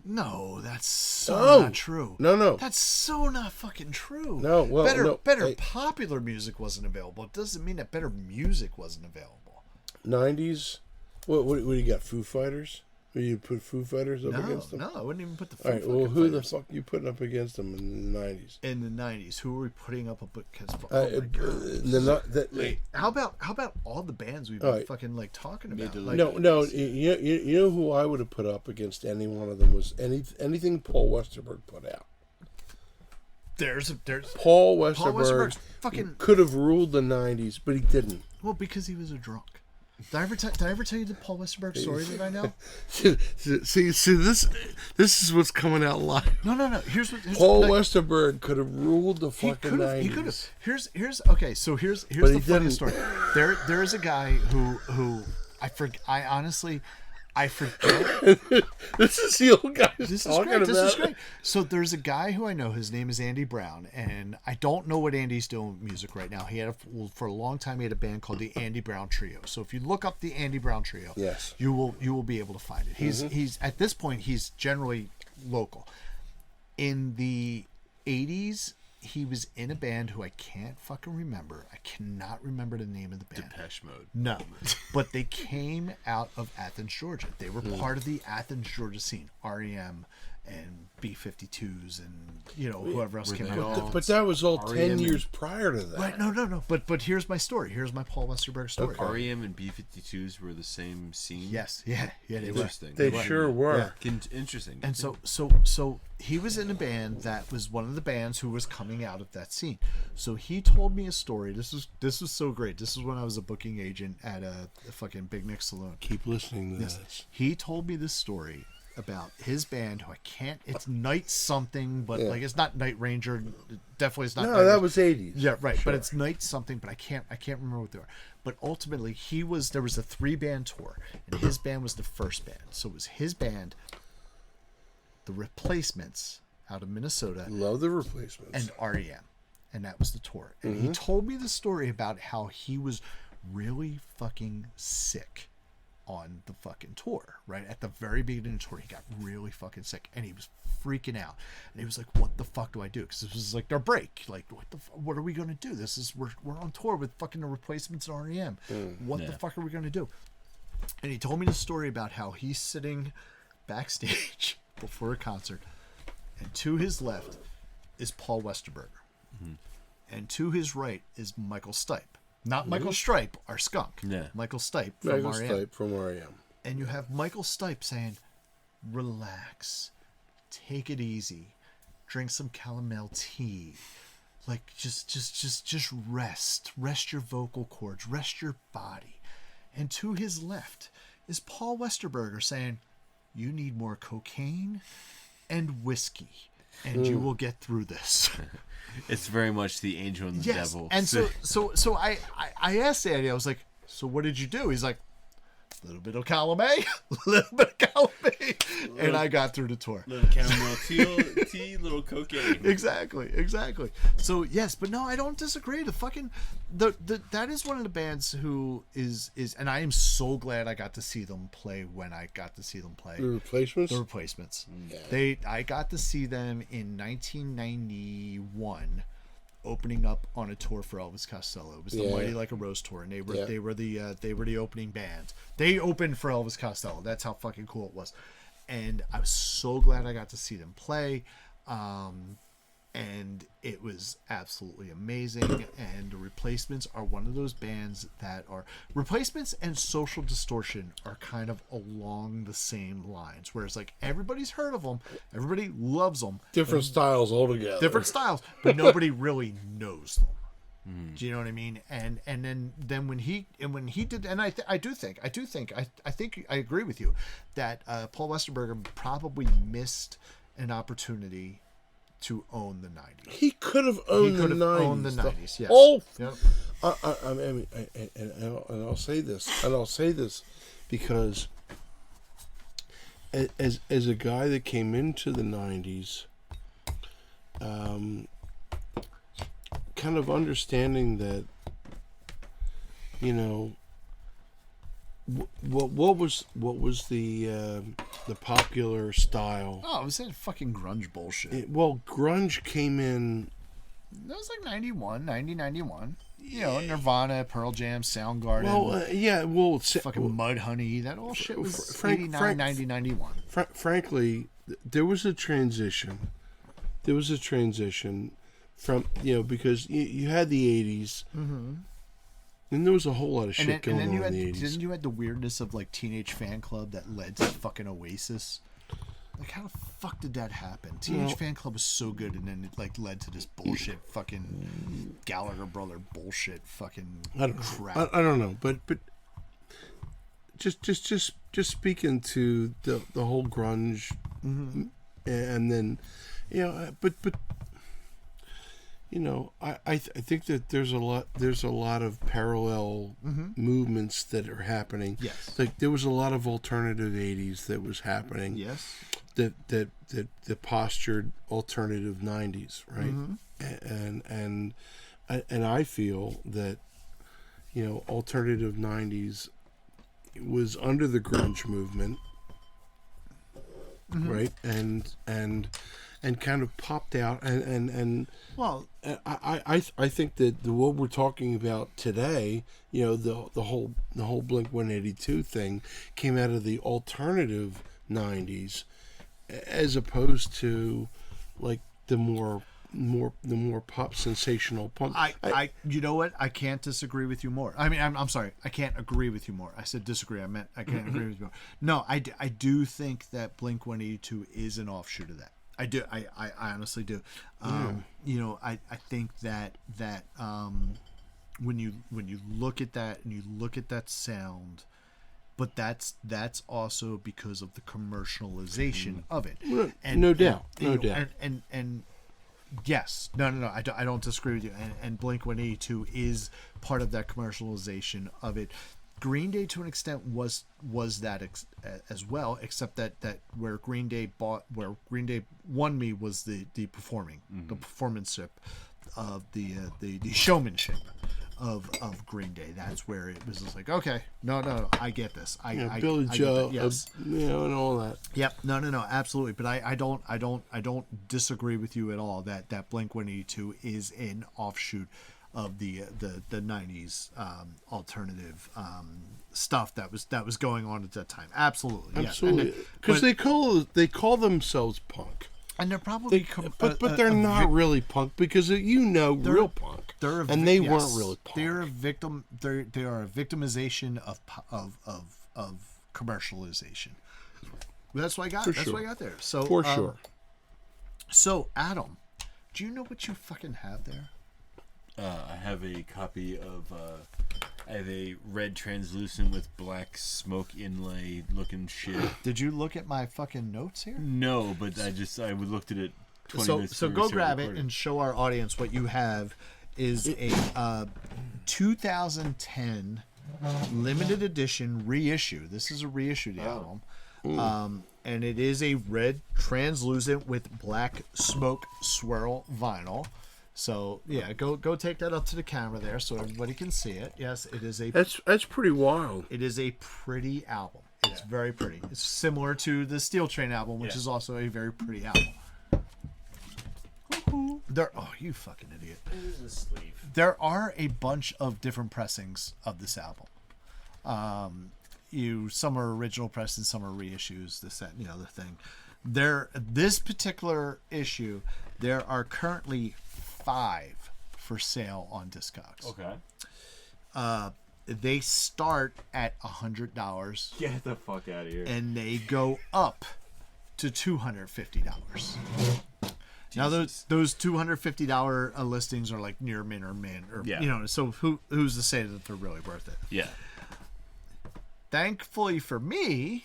No, that's so not true. No. That's so not fucking true. No, well, better popular music wasn't available. It doesn't mean that better music wasn't available. 90s? What do you got, Foo Fighters? Will you put Foo Fighters up against them? No, I wouldn't even put the Foo All right, well, who Fighters. the fuck are you putting up against them in the 90s? In the 90s, who are we putting up against? Oh my God. Wait, How about all the bands we've been fucking like talking about? Like, No. You know who I would have put up against any one of them was anything Paul Westerberg put out. There's Paul Westerberg's Westerberg fucking could have ruled the 90s, but he didn't. well because he was a drunk. Did I ever tell you the Paul Westerberg story that I know? See, this is what's coming out live. No. Here's Paul like, Westerberg could have ruled the he fucking could have. 90s. He could have. Here's okay. So here's the funniest story. There is a guy who I honestly forget. This is the old guy This talking is great. This is about great. So there's a guy who I know. His name is Andy Brown, and I don't know what Andy's doing with music right now. He had for a long time. He had a band called the Andy Brown Trio. So if you look up the Andy Brown Trio, Yes. you will be able to find it. He's at this point he's generally local. In the 80s, he was in a band who I can't fucking remember. I cannot remember the name of the band. Depeche Mode. No, but they came out of Athens, Georgia. They were part of the Athens, Georgia scene. REM and B-52s and whoever else came out. But that was all REM 10 years prior to that. Right? No. But here's my story. Here's my Paul Westerberg story. REM and B-52s were the same scene. Yes, yeah, they were. Interesting. They sure were. Interesting. And so he was in a band that was one of the bands who was coming out of that scene. So he told me a story. This was so great. This is when I was a booking agent at a fucking Big Nick Saloon. Keep listening to this. He told me this story about his band who I can't. It's Night something, but like it's not Night Ranger. Definitely, it's not. No, Night that Ranger. was 80s. Yeah, right. Sure. But it's Night something. But I can't remember what they were. But ultimately, there was a 3-band tour, and his band was the first band. So it was his band, the Replacements out of Minnesota, Love the Replacements. and REM, and that was the tour. And he told me the story about how he was really fucking sick on the fucking tour, right? At the very beginning of the tour, he got really fucking sick, and he was freaking out. And he was like, "What the fuck do I do?" Because this was like their break. Like, what are we gonna do? This is we're on tour with fucking the Replacements and REM. What the fuck are we gonna do? And he told me the story about how he's sitting backstage before a concert, and to his left is Paul Westerberg, and to his right is Michael Stipe. Not Michael Stipe, our skunk. Yeah. Michael Stipe from Michael REM. Stipe from REM. And you have Michael Stipe saying, "Relax, take it easy, drink some calomel tea, like just rest your vocal cords, rest your body." And to his left is Paul Westerberger saying, "You need more cocaine and whiskey, and you will get through this." It's very much the angel and the devil. And so I asked Andy, I was like, "So what did you do?" He's like, "A little bit of column A, a little bit of column B," and I got through the tour. Little chamomile tea, little cocaine. Exactly. So yes, but no, I don't disagree. The fucking that is one of the bands who is, and I am so glad I got to see them play when I got to see them play. The Replacements? The Replacements. Yeah. I got to see them in 1991, opening up on a tour for Elvis Costello. It was the Mighty Like a Rose tour, and they were the opening band. They opened for Elvis Costello. That's how fucking cool it was, and I was so glad I got to see them play. And it was absolutely amazing. And the Replacements are one of those bands that are... Replacements and Social Distortion are kind of along the same lines. Whereas, like, everybody's heard of them. Everybody loves them. Different styles altogether. Different styles. But nobody really knows them. Do you know what I mean? And then when he did... And I think I agree with you that Paul Westerberger probably missed an opportunity to own the 90s. He could have owned the 90s. Owned the 90s, yes. Oh, yep. I mean, and I'll say this, because as a guy that came into the 90s, kind of understanding that, what was the the popular style. Oh, it was that fucking grunge bullshit. Well, grunge came in. That was like 91, 90, 91. You know, Nirvana, Pearl Jam, Soundgarden. Well, yeah, well, fucking Mudhoney. That all shit was Frank- 89, Frank- 90, 91. frankly, there was a transition. There was a transition from, because you had the 80s, and there was a whole lot of shit going on in the 80s. Didn't you had the weirdness of like Teenage Fan Club that led to fucking Oasis? Like, how the fuck did that happen? Teenage Fan Club was so good, and then it like led to this bullshit fucking Gallagher brother bullshit fucking crap. I don't know, but just speaking to the whole grunge, and then, but I think that there's a lot of parallel movements that are happening. Yes. Like there was a lot of alternative 80s that was happening. Yes. That postured alternative 90s, right? And I feel that alternative 90s was under the grunge movement, right? And kind of popped out and Well, I think that what we're talking about today, the whole Blink 182 thing came out of the alternative 90s, as opposed to like the more pop sensational punk. I you know what? I can't disagree with you more. I mean, I'm sorry. I can't agree with you more. I said disagree. I meant I can't agree with you more. No, I do think that Blink 182 is an offshoot of that. I do. I honestly do. I think that when you look at that and you look at that sound, but that's also because of the commercialization of it. And no doubt. And yes, no. I don't disagree with you. And Blink 182 is part of that commercialization of it. Green Day, to an extent, was that as well, except that where Green Day won me was the performanship of the showmanship of Green Day. That's where it was just like, okay, no, I get this. Billy Joe, yes, and all that. Yep, no, absolutely. But I don't disagree with you at all that Blink 182 is an offshoot of the 90s alternative stuff that was going on at that time. Absolutely. Because they call themselves punk, and they're probably but they're not really punk, because real punk, they weren't really punk. They're a victim. They are a victimization of commercialization. That's what I got. That's what I got there. So for sure. So Adam, do you know what you fucking have there? I have a copy of I have a red translucent with black smoke inlay looking shit. Did you look at my fucking notes here? No, but I looked at it 20 minutes so before go we started grab recording. it and show our audience what you have is a 2010 limited edition reissue. This is a reissue of the album. And it is a red translucent with black smoke swirl vinyl. So yeah, go take that up to the camera there so everybody can see it. Yes, it is That's pretty wild. It is a pretty album. It's very pretty. It's similar to the Steel Train album, which is also a very pretty album. Oh, you fucking idiot! Here's the sleeve. There are a bunch of different pressings of this album. Some are original pressings, some are reissues. This, that, and the other thing. This particular issue, there are currently 5 for sale on Discogs. Okay. They start at $100. Get the fuck out of here. And they go up to $250. Now those $250 listings are like near mint or mint, or so who's to say that they're really worth it? Yeah. Thankfully for me,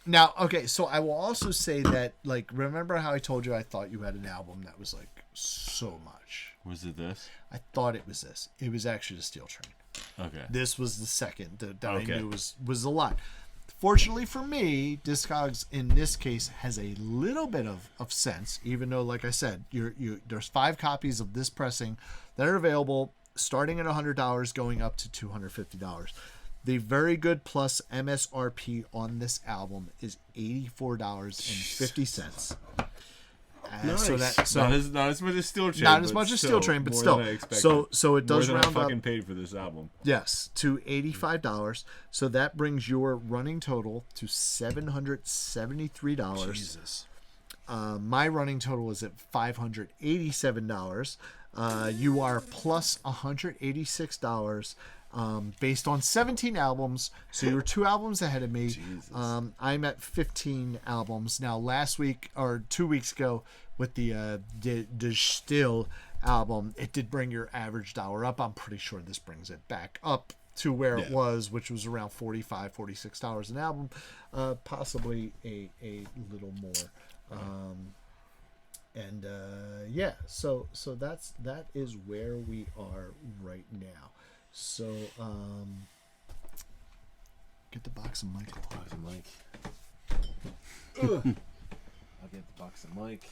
now okay. So I will also say that, like, remember how I told you I thought you had an album that was like so much? Was it this? I thought it was this. It was actually the Steel Train. Okay. This was the second that Okay. I knew was a lot. Fortunately for me, Discogs in this case has a little bit of sense, even though, like I said, there's 5 copies of this pressing that are available, starting at $100, going up to $250. The Very Good Plus MSRP on this album is $84.50. Nice. Not as much as Steel Train. Not as much as Steel Train, but more still. than I expected. So it does more than round I up. fucking paid for this album. Yes, to $85. So that brings your running total to $773. Jesus. My running total is at $587. You are plus $186 based on 17 albums. So you're 2 albums ahead of me. I'm at 15 albums. Now, last week or 2 weeks ago with the Still album, it did bring your average dollar up. I'm pretty sure this brings it back up to where it was, which was around $45, $46 an album, possibly a little more. So that is where we are right now. So get the box of Michael. I'll get the box of Mike.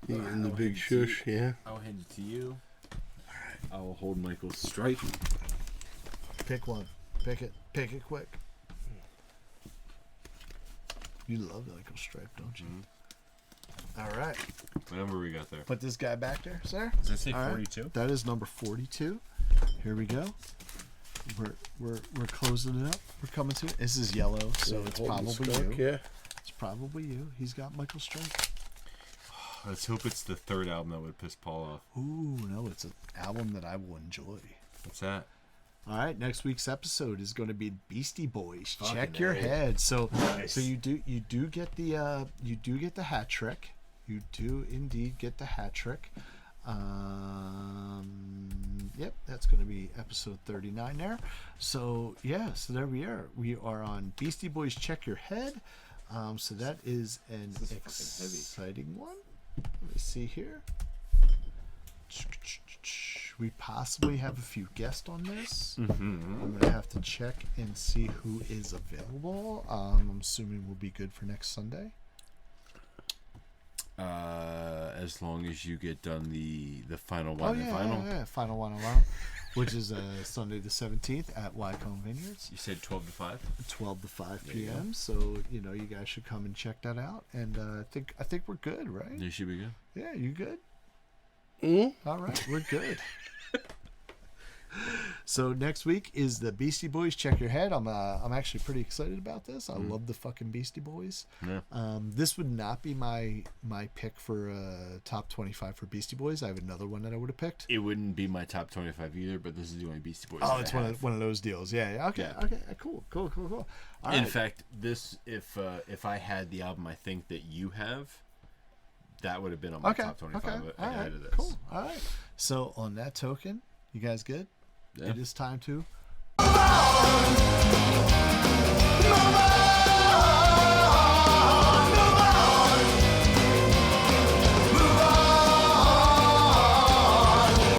And the big shush, yeah. I'll hand it to you. I will hold Michael's stripe. Pick one. Pick it quick. You love Michael's stripe, don't you? All right. What number we got there? Put this guy back there, sir. Does that say All right. 42? That is number 42. Here we go. We're closing it up. We're coming to it. This is yellow, so it's probably you. Yeah. It's probably you. He's got Michael's stripe. Let's hope it's the third album that would piss Paul off. Ooh, no, it's an album that I will enjoy. What's that? All right, next week's episode is going to be Beastie Boys. Fucking Check your A. head. So, Nice. so you do get the hat trick. You do indeed get the hat trick. Yep, that's going to be episode 39 there. So yeah, so there we are. We are on Beastie Boys. Check your head. So that is an exciting one. Let me see here. We possibly have a few guests on this. I'm gonna have to check and see who is available. I'm assuming we'll be good for next Sunday. As long as you get done the final one. Final one, which is Sunday the 17th at Wycombe Vineyards. You said 12 to 5? 12 to 5 p.m. So you guys should come and check that out. And I think we're good, right? You should be good. Yeah, you good? Mm-hmm. All right, we're good. So next week is the Beastie Boys. Check your head. I'm actually pretty excited about this. I love the fucking Beastie Boys. Yeah. This would not be my pick for top 25 for Beastie Boys. I have another one that I would have picked. It wouldn't be my top 25 either, but this is the only Beastie Boys. Oh, it's one of those deals. Yeah. Okay. Yeah. Okay. Cool. All In right. fact, this if I had the album I think that you have, that would have been on my top 25 ahead of this. Cool. All right. So on that token, you guys good? Yeah. It is time to. Mama!